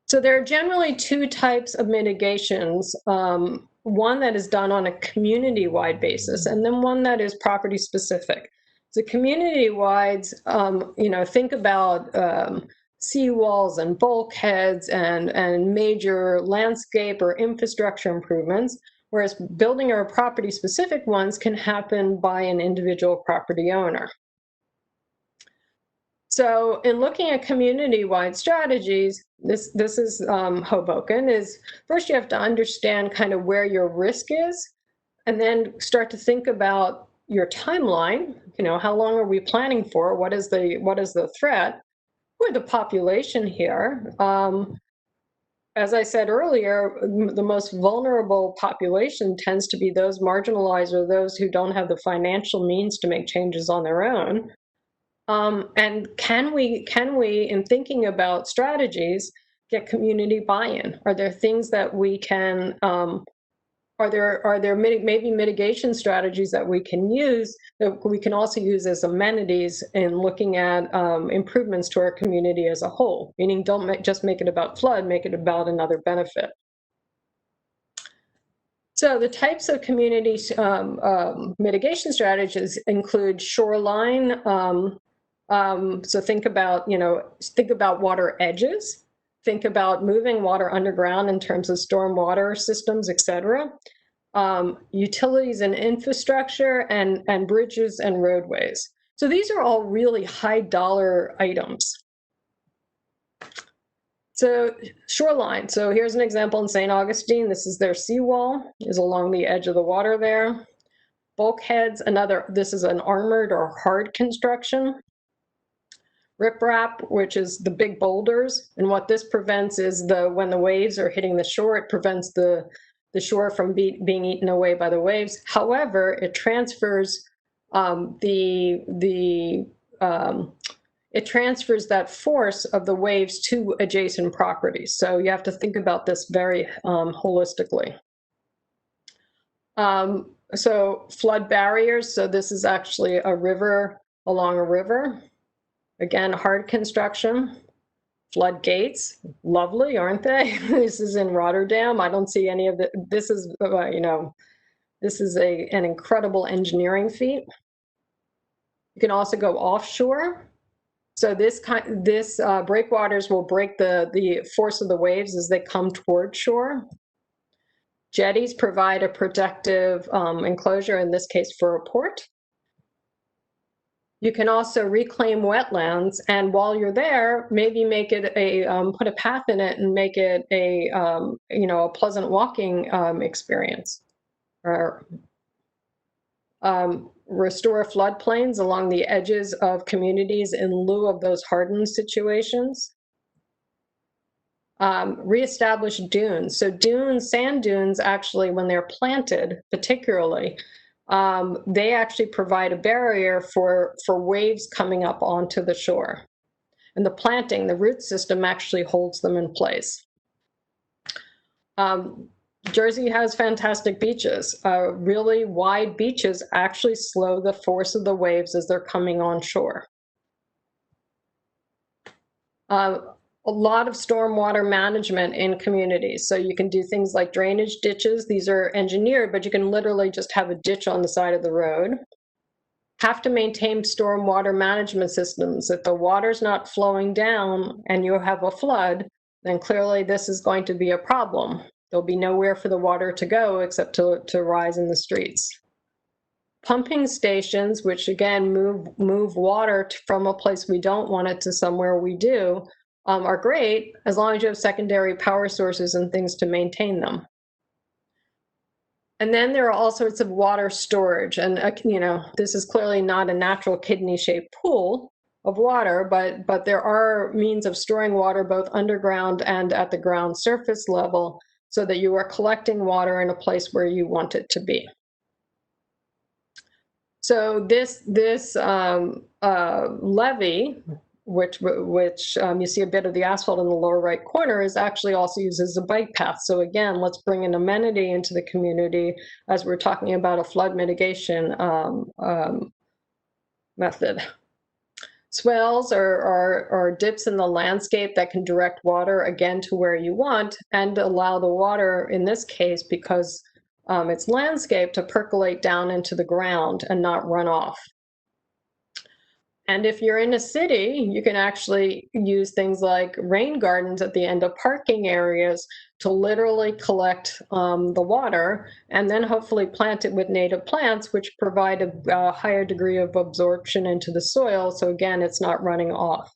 So there are generally two types of mitigations, one that is done on a community-wide basis, and then one that is property-specific. So community-wide, you know, think about seawalls and bulkheads and major landscape or infrastructure improvements, whereas building or property-specific ones can happen by an individual property owner. So in looking at community-wide strategies, this is Hoboken, is first you have to understand kind of where your risk is, and then start to think about your timeline. You know, how long are we planning for? What is the threat? We're the population here. As I said earlier, the most vulnerable population tends to be those marginalized or those who don't have the financial means to make changes on their own. And can we, in thinking about strategies, get community buy-in? Are there things that we can, are there maybe mitigation strategies that we can use that we can also use as amenities in looking at improvements to our community as a whole? Meaning, don't just make it about flood, make it about another benefit. So the types of community mitigation strategies include shoreline. So think about, think about water edges. Think about moving water underground in terms of stormwater systems, et cetera. Utilities and infrastructure, and bridges and roadways. So these are all really high dollar items. So shoreline, so here's an example in St. Augustine. This is their seawall, is along the edge of the water there. Bulkheads, this is an armored or hard construction. Riprap, which is the big boulders, and what this prevents is when the waves are hitting the shore, it prevents the shore from being eaten away by the waves. However, it transfers it transfers that force of the waves to adjacent properties. So you have to think about this very holistically. So flood barriers. So this is actually a river along a river. Again, hard construction. Floodgates, lovely, aren't they? This is in Rotterdam. I don't see any of the. This is, this is an incredible engineering feat. You can also go offshore. So this breakwaters will break the force of the waves as they come toward shore. Jetties provide a protective enclosure, in this case for a port. You can also reclaim wetlands, and while you're there, maybe make it put a path in it and make it a pleasant walking experience. Or restore floodplains along the edges of communities in lieu of those hardened situations. Reestablish dunes. So sand dunes, actually, when they're planted, particularly, they actually provide a barrier for waves coming up onto the shore. And the planting, the root system actually holds them in place. Jersey has fantastic beaches. Really wide beaches actually slow the force of the waves as they're coming on shore. A lot of stormwater management in communities. So you can do things like drainage ditches. These are engineered, but you can literally just have a ditch on the side of the road. Have to maintain stormwater management systems. If the water's not flowing down and you have a flood, then clearly this is going to be a problem. There'll be nowhere for the water to go except to rise in the streets. Pumping stations, which again move water from a place we don't want it to somewhere we do, are great as long as you have secondary power sources and things to maintain them. And then there are all sorts of water storage, and this is clearly not a natural kidney-shaped pool of water, but there are means of storing water both underground and at the ground surface level, so that you are collecting water in a place where you want it to be. So this levee, which you see a bit of the asphalt in the lower right corner, is actually also used as a bike path. So again, let's bring an amenity into the community as we're talking about a flood mitigation method. Swells are dips in the landscape that can direct water again to where you want and allow the water, in this case, because it's landscape, to percolate down into the ground and not run off. And if you're in a city, you can actually use things like rain gardens at the end of parking areas to literally collect the water and then hopefully plant it with native plants, which provide a higher degree of absorption into the soil. So again, it's not running off.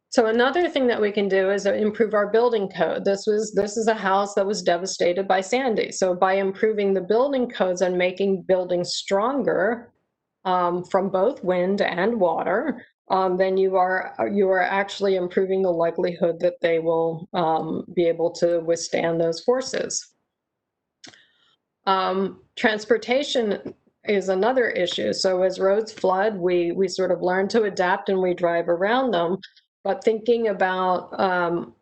So another thing that we can do is improve our building code. This is a house that was devastated by Sandy. So by improving the building codes and making buildings stronger, from both wind and water, then you are actually improving the likelihood that they will be able to withstand those forces. Transportation is another issue. So as roads flood, we sort of learn to adapt and we drive around them. but thinking about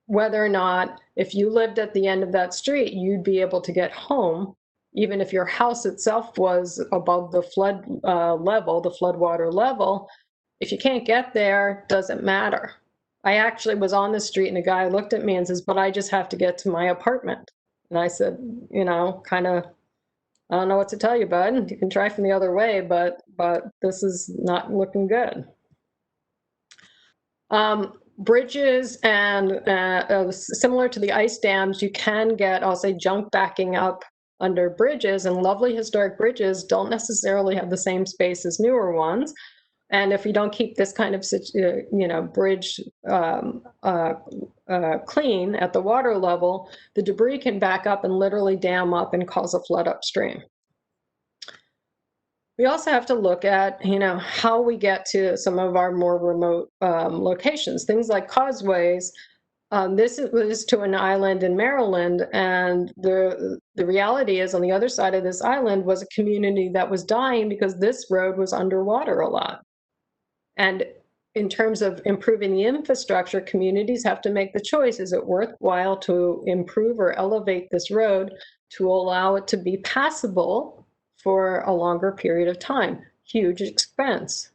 whether or not if you lived at the end of that street, you'd be able to get home, even if your house itself was above the flood level, the floodwater level. If you can't get there, doesn't matter. I actually was on the street and a guy looked at me and says, but I just have to get to my apartment. And I said, you know, kind of, I don't know what to tell you, bud. You can try from the other way, but this is not looking good. Bridges and similar to the ice dams, you can get, I'll say, junk backing up under bridges, and lovely historic bridges don't necessarily have the same space as newer ones. And if we don't keep this kind of, bridge clean at the water level, the debris can back up and literally dam up and cause a flood upstream. We also have to look at, how we get to some of our more remote locations, things like causeways. This was to an island in Maryland, and the reality is on the other side of this island was a community that was dying because this road was underwater a lot. And in terms of improving the infrastructure, communities have to make the choice. Is it worthwhile to improve or elevate this road to allow it to be passable for a longer period of time? Huge expense.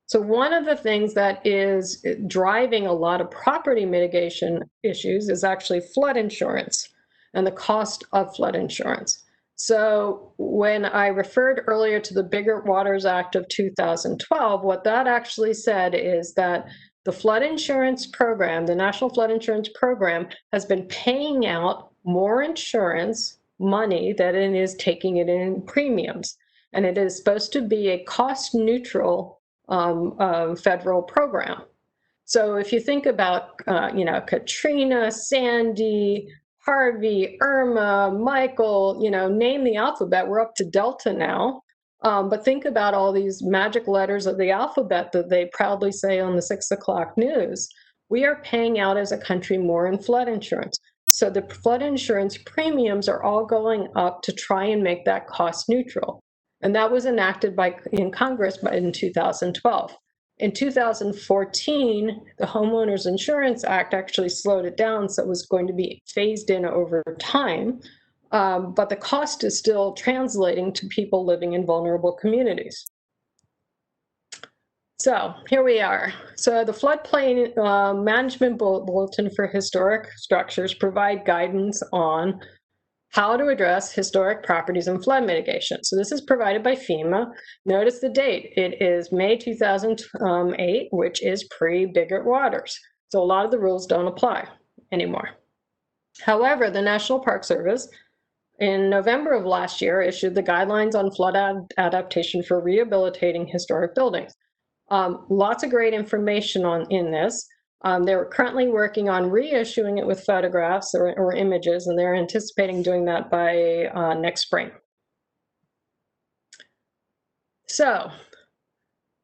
So one of the things that is driving a lot of property mitigation issues is actually flood insurance and the cost of flood insurance. So when I referred earlier to the Bigger Waters Act of 2012, what that actually said is that the flood insurance program, the National Flood Insurance Program, has been paying out more insurance money than it is taking it in premiums. And it is supposed to be a cost neutral federal program. So if you think about, Katrina, Sandy, Harvey, Irma, Michael, name the alphabet, we're up to Delta now. But think about all these magic letters of the alphabet that they proudly say on the 6 o'clock news. We are paying out as a country more in flood insurance. So the flood insurance premiums are all going up to try and make that cost neutral. And that was enacted in Congress in 2012. In 2014, the Homeowners Insurance Act actually slowed it down, so it was going to be phased in over time. But the cost is still translating to people living in vulnerable communities. So here we are. So the Floodplain Management Bulletin for Historic Structures provide guidance on how to address historic properties and flood mitigation. So this is provided by Fema. Notice the date. It is May 2008, which is pre-Biggert Waters. So a lot of the rules don't apply anymore. However, the National Park Service in November of last year issued the guidelines on flood adaptation for rehabilitating historic buildings. Lots of great information in this. They're currently working on reissuing it with photographs or images, and they're anticipating doing that by next spring. So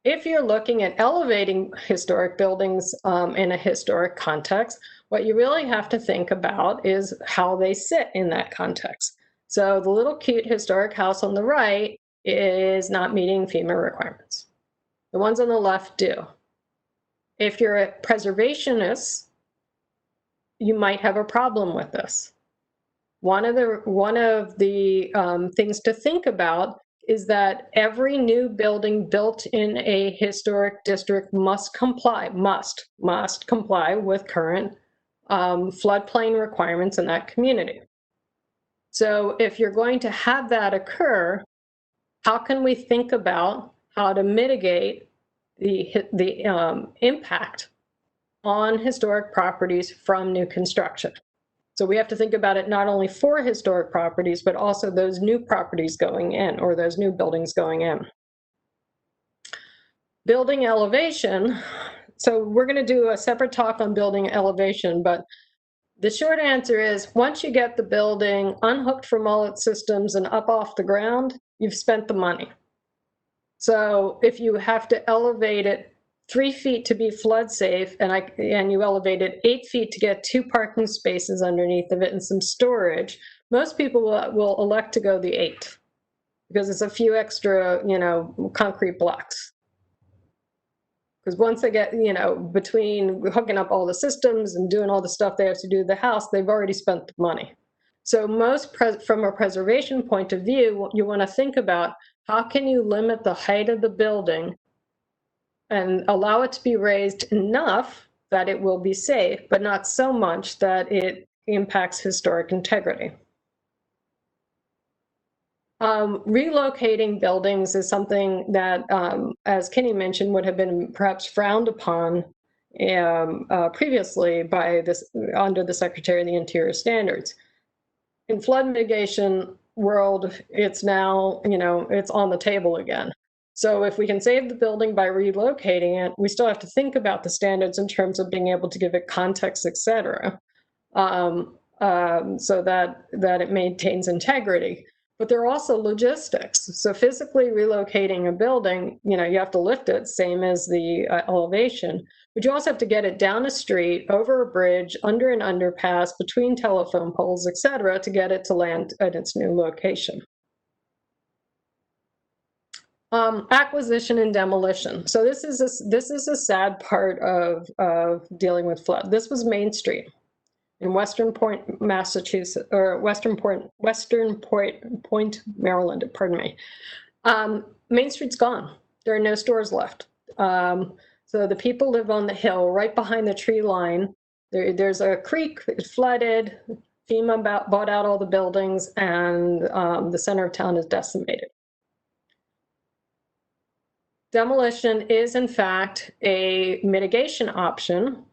if you're looking at elevating historic buildings in a historic context, what you really have to think about is how they sit in that context. So the little cute historic house on the right is not meeting FEMA requirements. The ones on the left do. If you're a preservationist, you might have a problem with this. One of the things to think about is that every new building built in a historic district must comply with current floodplain requirements in that community. So if you're going to have that occur, how can we think about how to mitigate the impact on historic properties from new construction? So we have to think about it not only for historic properties, but also those new properties going in or those new buildings going in. Building elevation. So we're going to do a separate talk on building elevation, but the short answer is once you get the building unhooked from all its systems and up off the ground, you've spent the money. So if you have to elevate it 3 feet to be flood safe, and you elevate it 8 feet to get 2 parking spaces underneath of it and some storage, most people will elect to go the 8 because it's a few extra, concrete blocks. Because once they get, between hooking up all the systems and doing all the stuff they have to do to the house, they've already spent the money. So from a preservation point of view, you want to think about how can you limit the height of the building and allow it to be raised enough that it will be safe, but not so much that it impacts historic integrity. Relocating buildings is something that, as Kenny mentioned, would have been perhaps frowned upon previously by under the Secretary of the Interior standards. In flood mitigation world, it's now, it's on the table again. So if we can save the building by relocating it, we still have to think about the standards in terms of being able to give it context, et cetera, so that it maintains integrity. But there are also logistics. So physically relocating a building, you have to lift it, same as the elevation, but you also have to get it down a street, over a bridge, under an underpass, between telephone poles, et cetera, to get it to land at its new location. Acquisition and demolition. So this is a sad part of dealing with flood. This was Main Street in Western Point, Massachusetts, or Western Point, Maryland, pardon me. Main Street's gone. There are no stores left. So the people live on the hill right behind the tree line. There's a creek, it flooded. FEMA bought out all the buildings, and the center of town is decimated. Demolition is, in fact, a mitigation option.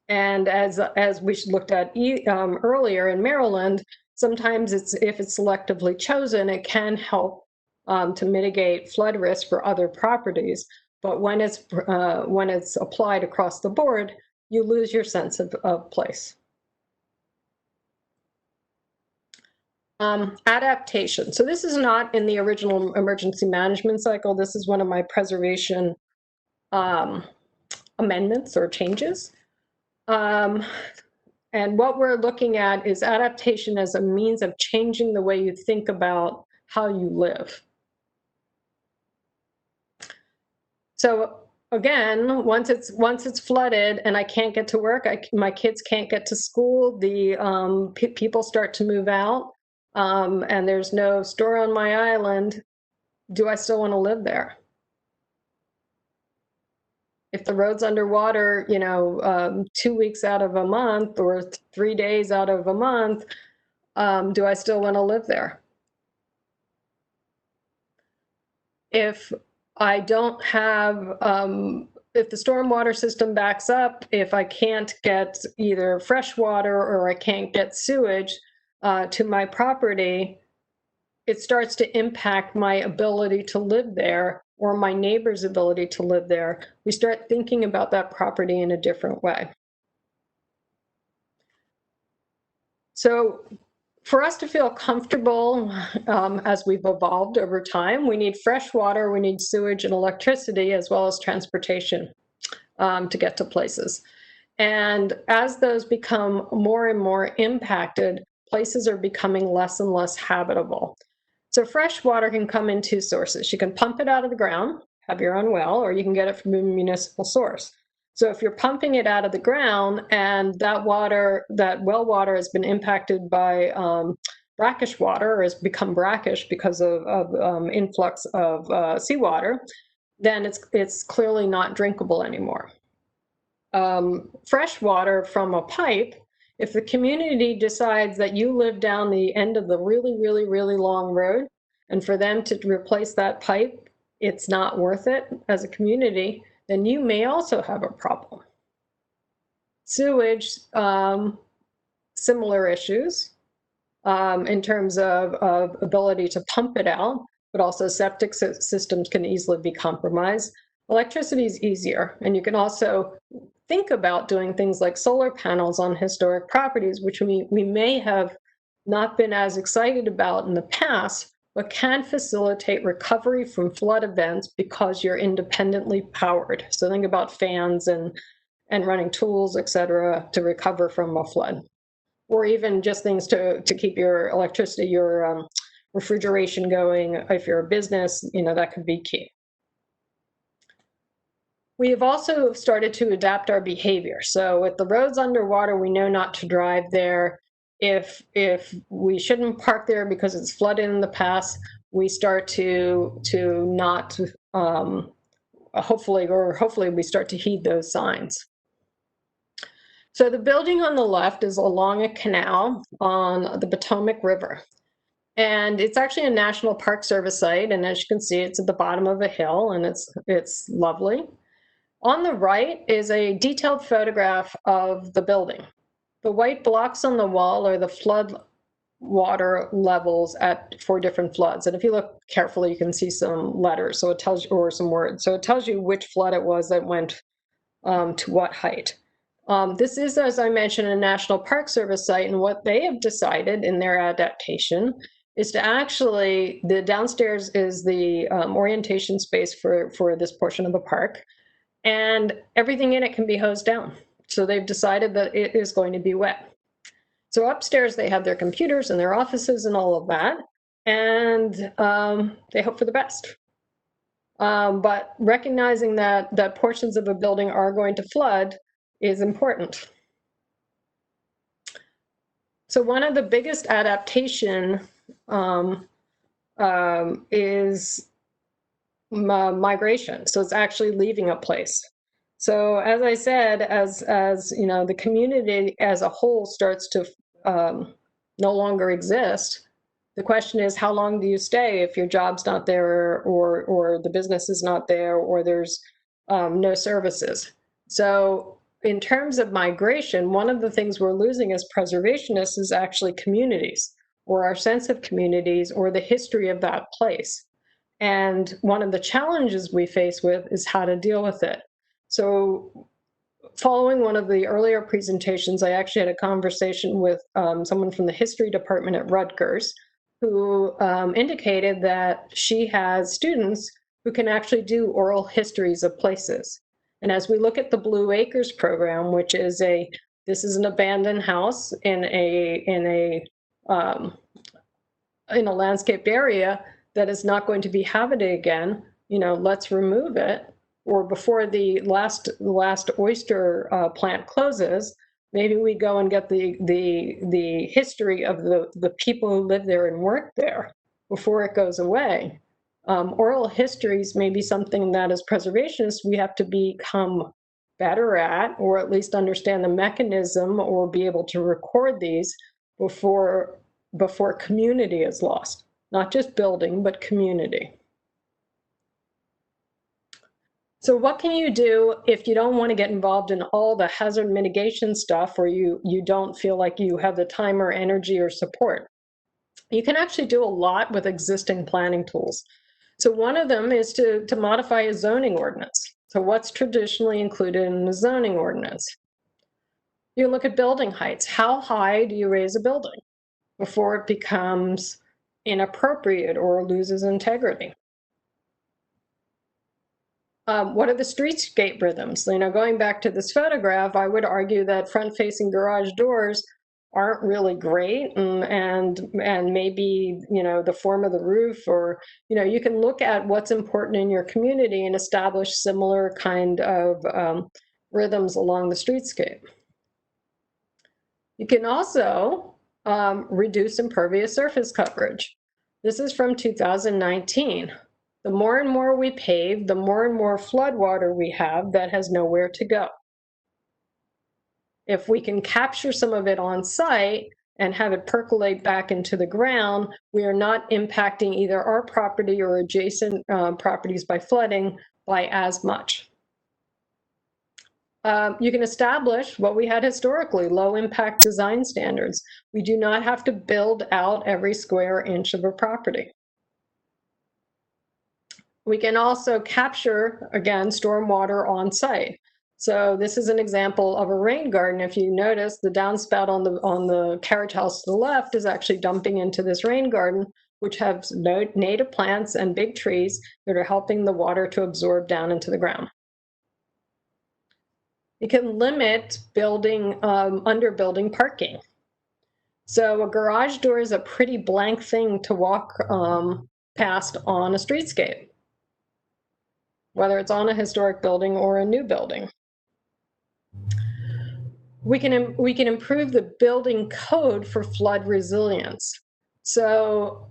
And as we looked at earlier in Maryland, sometimes if it's selectively chosen, it can help to mitigate flood risk for other properties. But when it's applied across the board, you lose your sense of place. Adaptation. So this is not in the original emergency management cycle. This is one of my preservation amendments or changes. And what we're looking at is adaptation as a means of changing the way you think about how you live. So again, once it's flooded and I can't get to work, my kids can't get to school, the people start to move out, and there's no store on my island, do I still want to live there? If the road's underwater, 2 weeks out of a month or 3 days out of a month, do I still want to live there? If I don't have, if the stormwater system backs up, if I can't get either fresh water or I can't get sewage to my property, it starts to impact my ability to live there or my neighbor's ability to live there. We start thinking about that property in a different way. So for us to feel comfortable as we've evolved over time, we need fresh water, we need sewage and electricity, as well as transportation to get to places. And as those become more and more impacted, places are becoming less and less habitable. So fresh water can come in two sources. You can pump it out of the ground, have your own well, or you can get it from a municipal source. So if you're pumping it out of the ground and that well water has been impacted by brackish water or has become brackish because of influx of seawater, then it's clearly not drinkable anymore. Fresh water from a pipe, if the community decides that you live down the end of the really, really, really long road, and for them to replace that pipe, it's not worth it as a community, then you may also have a problem. Sewage, similar issues in terms of ability to pump it out, but also septic systems can easily be compromised. Electricity is easier, and you can also think about doing things like solar panels on historic properties, which we may have not been as excited about in the past, but can facilitate recovery from flood events because you're independently powered. So think about fans and running tools, et cetera, to recover from a flood. Or even just things to keep your electricity, your refrigeration going. If you're a business, that could be key. We have also started to adapt our behavior. So if the road's underwater, we know not to drive there. If we shouldn't park there because it's flooded in the past, we start to not hopefully we start to heed those signs. So the building on the left is along a canal on the Potomac River. And it's actually a National Park Service site. And as you can see, it's at the bottom of a hill and it's lovely. On the right is a detailed photograph of the building. The white blocks on the wall are the flood water levels at 4 different floods. And if you look carefully, you can see some letters, so it tells you, or some words. So it tells you which flood it was that went to what height. This is, as I mentioned, a National Park Service site, and what they have decided in their adaptation is to actually, the downstairs is the orientation space for this portion of the park. And everything in it can be hosed down. So they've decided that it is going to be wet. So upstairs, they have their computers and their offices and all of that. And they hope for the best. But recognizing that portions of a building are going to flood is important. So one of the biggest adaptation is migration. So it's actually leaving a place. So as I said, as you know, the community as a whole starts to no longer exist, the question is, how long do you stay if your job's not there, or the business is not there, or there's no services? So in terms of migration, one of the things we're losing as preservationists is actually communities, or our sense of communities, or the history of that place. And one of the challenges we face with is how to deal with it. So following one of the earlier presentations, I actually had a conversation with someone from the history department at Rutgers, who indicated that she has students who can actually do oral histories of places. And as we look at the Blue Acres program, which is this is an abandoned house in a landscaped area that is not going to be habited again, let's remove it. Or before the last oyster plant closes, maybe we go and get the history of the people who live there and work there before it goes away. Oral histories may be something that as preservationists we have to become better at, or at least understand the mechanism, or be able to record these before community is lost. Not just building, but community. So what can you do if you don't want to get involved in all the hazard mitigation stuff, or you don't feel like you have the time or energy or support? You can actually do a lot with existing planning tools. So one of them is to modify a zoning ordinance. So what's traditionally included in a zoning ordinance? You look at building heights. How high do you raise a building before it becomes inappropriate or loses integrity? What are the streetscape rhythms? Going back to this photograph, I would argue that front-facing garage doors aren't really great, and maybe the form of the roof, or you can look at what's important in your community and establish similar kind of rhythms along the streetscape. You can also reduce impervious surface coverage. This is from 2019. The more and more we pave, the more and more flood water we have that has nowhere to go. If we can capture some of it on site and have it percolate back into the ground, we are not impacting either our property or adjacent properties by flooding by as much. You can establish what we had historically, low impact design standards. We do not have to build out every square inch of a property. We can also capture, again, stormwater on site. So this is an example of a rain garden. If you notice, the downspout on the carriage house to the left is actually dumping into this rain garden, which has native plants and big trees that are helping the water to absorb down into the ground. You can limit underbuilding parking. So a garage door is a pretty blank thing to walk past on a streetscape. whether it's on a historic building or a new building. We can improve the building code for flood resilience. So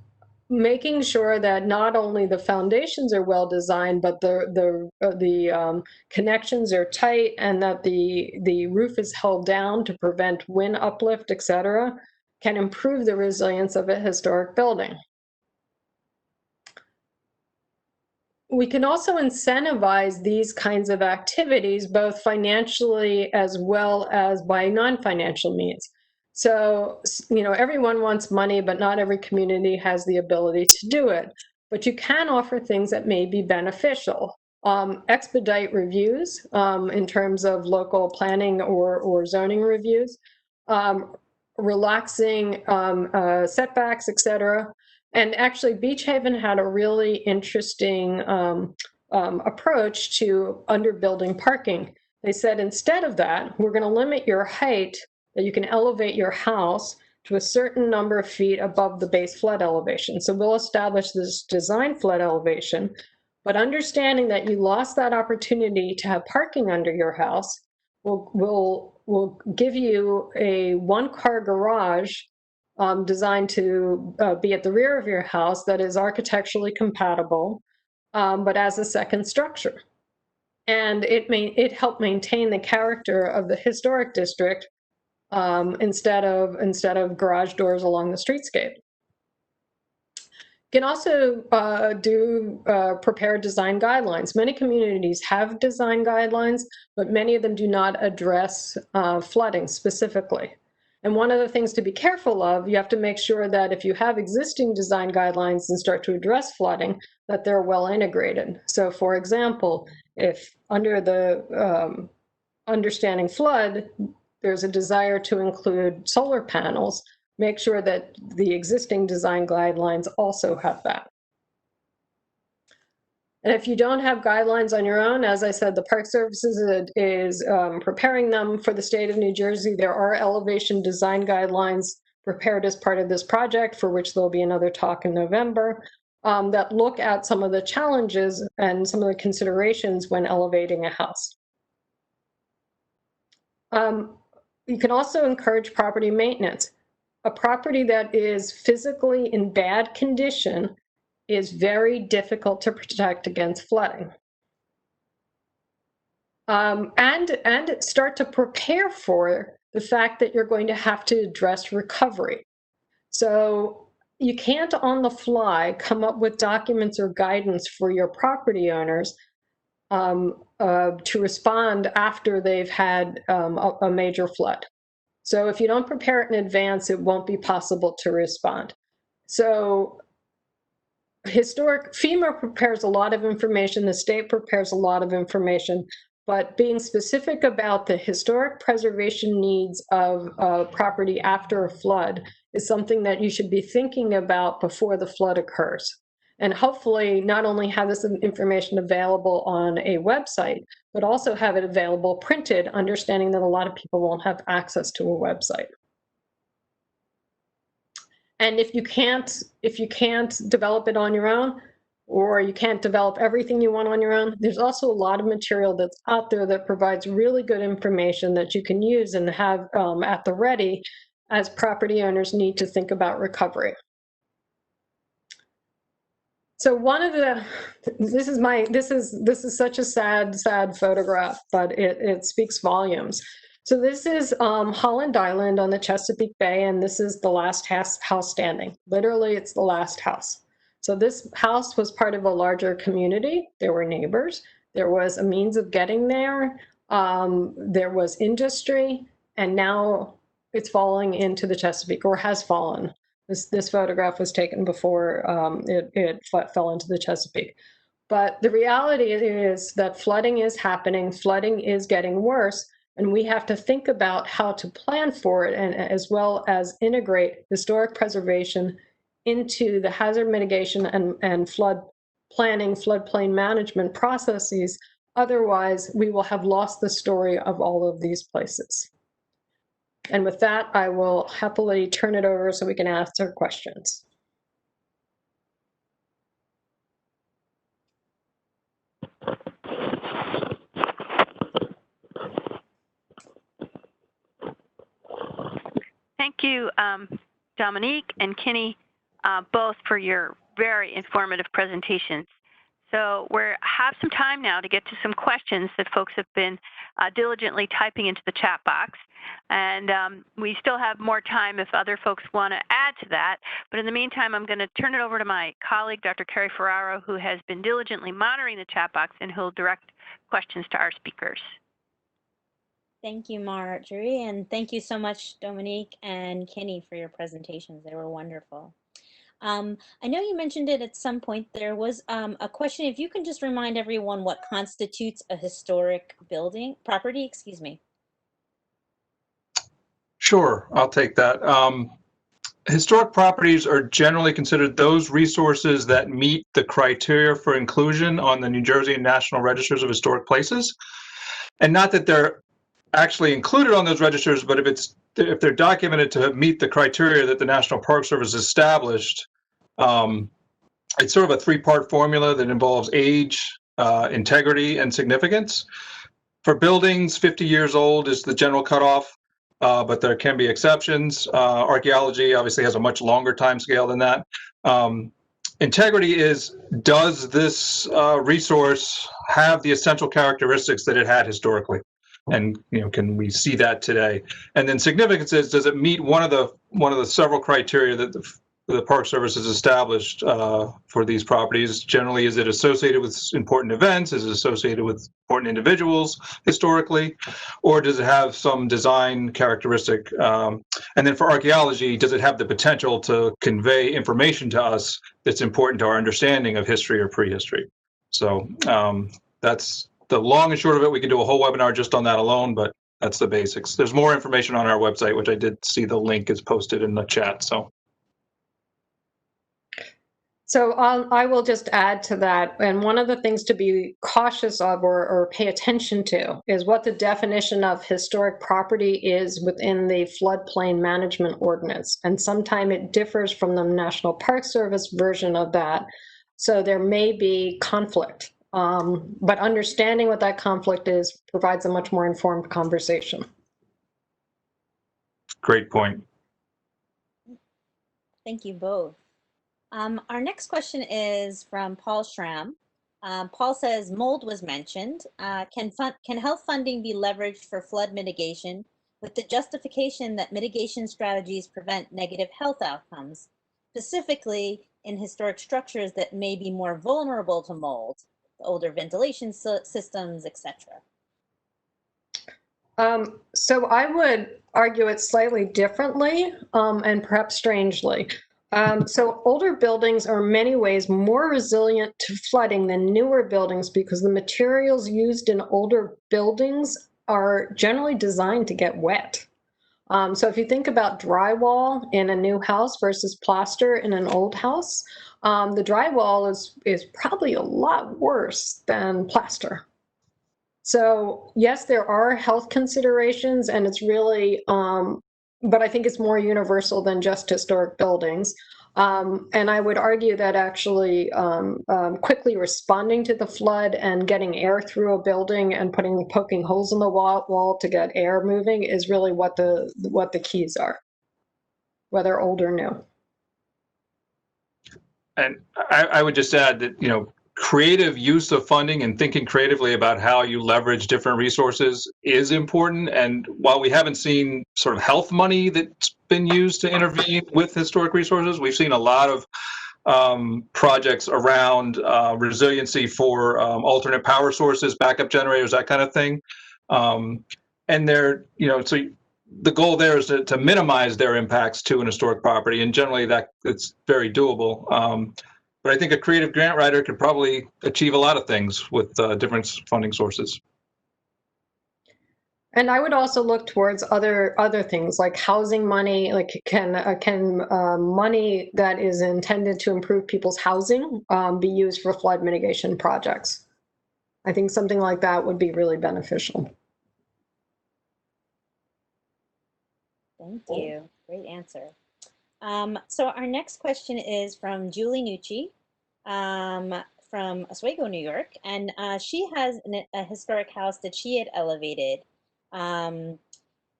making sure that not only the foundations are well designed, but the connections are tight and that the roof is held down to prevent wind uplift, etc., can improve the resilience of a historic building. We can also incentivize these kinds of activities, both financially as well as by non-financial means. So, everyone wants money, but not every community has the ability to do it. But you can offer things that may be beneficial. Expedite reviews in terms of local planning or zoning reviews, relaxing setbacks, etc. And actually, Beach Haven had a really interesting approach to underbuilding parking. They said, instead of that, we're going to limit your height, that you can elevate your house to a certain number of feet above the base flood elevation. So we'll establish this design flood elevation, but understanding that you lost that opportunity to have parking under your house, we'll give you a one-car garage designed to be at the rear of your house that is architecturally compatible, but as a second structure. And it helped maintain the character of the historic district instead of garage doors along the streetscape. You can also do prepared design guidelines. Many communities have design guidelines, but many of them do not address flooding specifically. And one of the things to be careful of, you have to make sure that if you have existing design guidelines and start to address flooding, that they're well integrated. So for example, if under the understanding flood, there's a desire to include solar panels, make sure that the existing design guidelines also have that. And if you don't have guidelines on your own, as I said, the Park Services is preparing them for the state of New Jersey. There are elevation design guidelines prepared as part of this project, for which there'll be another talk in November, that look at some of the challenges and some of the considerations when elevating a house. You can also encourage property maintenance. A property that is physically in bad condition is very difficult to protect against flooding. And start to prepare for the fact that you're going to have to address recovery. So you can't on the fly come up with documents or guidance for your property owners to respond after they've had a major flood. So if you don't prepare it in advance, it won't be possible to respond. So FEMA prepares a lot of information, the state prepares a lot of information, but being specific about the historic preservation needs of property after a flood is something that you should be thinking about before the flood occurs. And hopefully not only have this information available on a website, but also have it available printed, understanding that a lot of people won't have access to a website. And if you can't develop it on your own, or you can't develop everything you want on your own, there's also a lot of material that's out there that provides really good information that you can use and have at the ready as property owners need to think about recovery. So one of the, this is such a sad photograph, but it speaks volumes. So this is Holland Island on the Chesapeake Bay, and this is the last house standing. Literally, it's the last house. So this house was part of a larger community. There were neighbors. There was a means of getting there. There was industry, and now it's falling into the Chesapeake, or has fallen. This photograph was taken before it fell into the Chesapeake. But the reality is that flooding is happening. Flooding is getting worse. And we have to think about how to plan for it, and as well as integrate historic preservation into the hazard mitigation and flood planning, floodplain management processes. Otherwise, we will have lost the story of all of these places. And with that, I will happily turn it over so we can answer questions. Thank you, Dominique and Kenny, both for your very informative presentations. So we have some time now to get to some questions that folks have been diligently typing into the chat box. And we still have more time if other folks want to add to that. But in the meantime, I'm going to turn it over to my colleague, Dr. Carrie Ferraro, who has been diligently monitoring the chat box and who'll direct questions to our speakers. Thank you, Marjorie, and thank you so much, Dominique and Kenny, for your presentations. They were wonderful. I know you mentioned it at some point. There was a question. If you can just remind everyone what constitutes a historic property, excuse me. Sure, I'll take that. Historic properties are generally considered those resources that meet the criteria for inclusion on the New Jersey and National Registers of Historic Places. And not that they're actually included on those registers, but if they're documented to meet the criteria that the National Park Service established, it's sort of a three-part formula that involves age, integrity, and significance. For buildings, 50 years old is the general cutoff, but there can be exceptions. Archaeology obviously has a much longer time scale than that. Integrity is, does this resource have the essential characteristics that it had historically? And can we see that today? And then significance is, does it meet one of the several criteria that the Park Service has established for these properties? Generally, is it associated with important events? Is it associated with important individuals historically? Or does it have some design characteristic? And then for archaeology, does it have the potential to convey information to us that's important to our understanding of history or prehistory? So that's the long and short of it. We could do a whole webinar just on that alone, but that's the basics. There's more information on our website, which I did see the link is posted in the chat. So I will just add to that. And one of the things to be cautious of or pay attention to is what the definition of historic property is within the floodplain management ordinance. And sometimes it differs from the National Park Service version of that. So there may be conflict. But understanding what that conflict is provides a much more informed conversation. Great point. Thank you both. Our next question is from Paul Schramm. Paul says, mold was mentioned. Can health funding be leveraged for flood mitigation with the justification that mitigation strategies prevent negative health outcomes, specifically in historic structures that may be more vulnerable to mold, older ventilation systems, etc.? So I would argue it slightly differently and perhaps strangely. So older buildings are in many ways more resilient to flooding than newer buildings because the materials used in older buildings are generally designed to get wet. So if you think about drywall in a new house versus plaster in an old house, the drywall is probably a lot worse than plaster. So yes, there are health considerations, and it's really, but I think it's more universal than just historic buildings. And I would argue that actually quickly responding to the flood and getting air through a building and poking holes in the wall to get air moving is really what the keys are, whether old or new. And I would just add that, creative use of funding and thinking creatively about how you leverage different resources is important. And while we haven't seen sort of health money that's been used to intervene with historic resources, we've seen a lot of projects around resiliency for alternate power sources, backup generators, that kind of thing. And they're, so the goal there is to minimize their impacts to an historic property. And generally it's very doable. But I think a creative grant writer could probably achieve a lot of things with different funding sources. And I would also look towards other things like housing money. Like can money that is intended to improve people's housing be used for flood mitigation projects? I think something like that would be really beneficial. Thank you. Great answer. So our next question is from Julie Nucci from Oswego, New York. And she has a historic house that she had elevated. But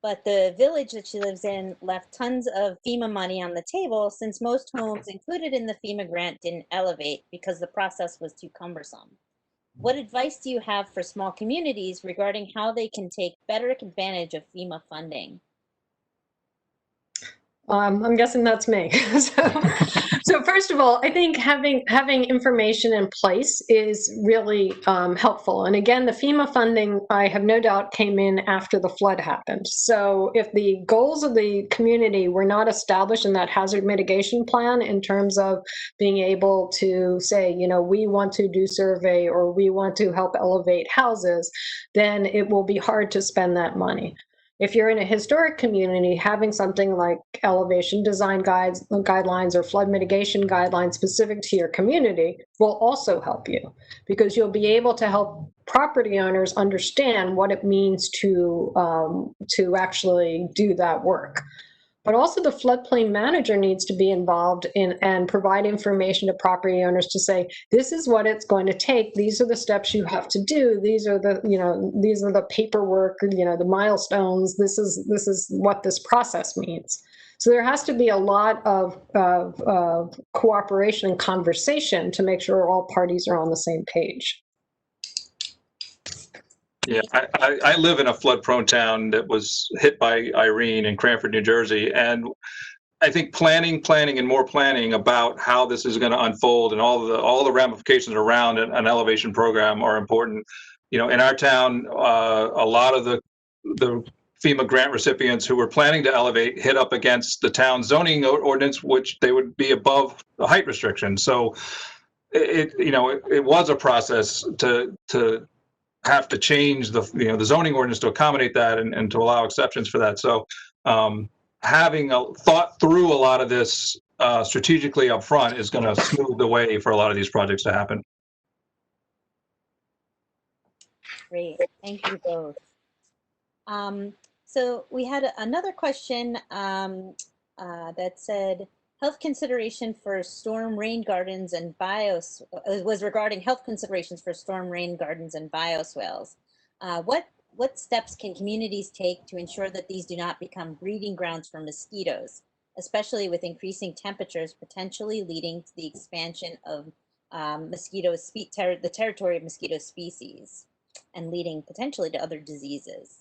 but the village that she lives in left tons of FEMA money on the table since most homes included in the FEMA grant didn't elevate because the process was too cumbersome. What advice do you have for small communities regarding how they can take better advantage of FEMA funding? I'm guessing that's me. So first of all, I think having information in place is really helpful. And again, the FEMA funding, I have no doubt, came in after the flood happened. So if the goals of the community were not established in that hazard mitigation plan in terms of being able to say, you know, we want to do survey or we want to help elevate houses, then it will be hard to spend that money. If you're in a historic community, having something like elevation design guidelines or flood mitigation guidelines specific to your community will also help you, because you'll be able to help property owners understand what it means to actually do that work. But also the floodplain manager needs to be involved in and provide information to property owners to say, this is what it's going to take. These are the steps you have to do. These are the, you know, these are the paperwork, you know, the milestones. This is what this process means. So there has to be a lot of cooperation and conversation to make sure all parties are on the same page. Yeah, I live in a flood-prone town that was hit by Irene in Cranford, New Jersey, and I think planning, and more planning about how this is going to unfold and all the ramifications around an elevation program are important. You know, in our town, a lot of the FEMA grant recipients who were planning to elevate hit up against the town zoning ordinance, which they would be above the height restriction. So it was a process to have to change the zoning ordinance to accommodate that and to allow exceptions for that. So having thought through a lot of this strategically up front is going to smooth the way for a lot of these projects to happen. Great, thank you both. So we had another question that said, health consideration for storm rain gardens and was regarding health considerations for storm rain gardens and bioswales. What steps can communities take to ensure that these do not become breeding grounds for mosquitoes, especially with increasing temperatures potentially leading to the expansion of the territory of mosquito species and leading potentially to other diseases?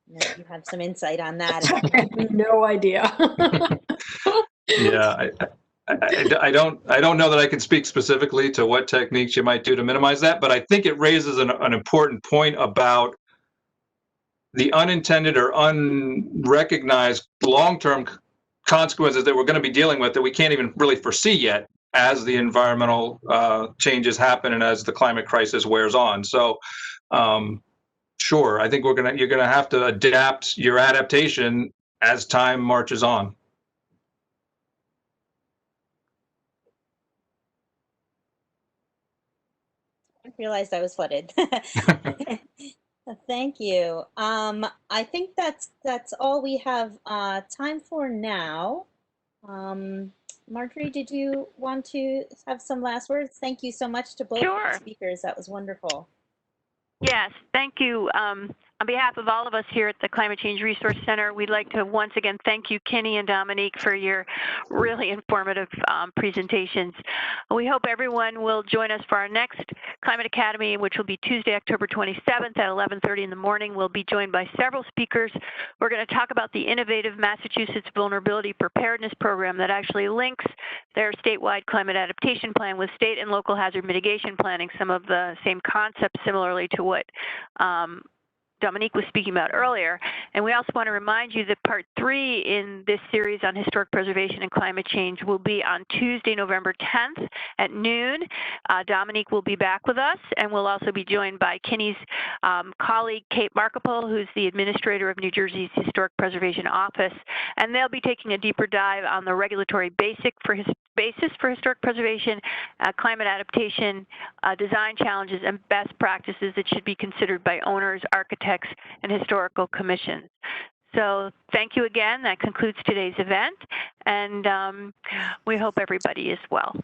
You have some insight on that. I have no idea. Yeah, I don't know that I can speak specifically to what techniques you might do to minimize that, but I think it raises an important point about the unintended or unrecognized long-term consequences that we're going to be dealing with that we can't even really foresee yet as the environmental changes happen and as the climate crisis wears on. So sure, I think you're gonna have to adapt your adaptation as time marches on. I realized I was flooded. Thank you. I think that's all we have time for now. Marjorie, did you want to have some last words? Thank you so much to both speakers. That was wonderful. Yes, thank you. On behalf of all of us here at the Climate Change Resource Center, we'd like to once again thank you, Kenny and Dominique, for your really informative presentations. We hope everyone will join us for our next Climate Academy, which will be Tuesday, October 27th at 11:30 in the morning. We'll be joined by several speakers. We're going to talk about the innovative Massachusetts Vulnerability Preparedness Program that actually links their statewide climate adaptation plan with state and local hazard mitigation planning, some of the same concepts similarly to what Dominique was speaking about earlier. And we also want to remind you that part 3 in this series on historic preservation and climate change will be on Tuesday, November 10th at noon. Dominique will be back with us, and we'll also be joined by Kenny's colleague, Kate Markapol, who's the administrator of New Jersey's Historic Preservation Office. And they'll be taking a deeper dive on the regulatory basis for historic preservation, climate adaptation, design challenges, and best practices that should be considered by owners, architects, and historical commissions. So thank you again. That concludes today's event, and we hope everybody is well.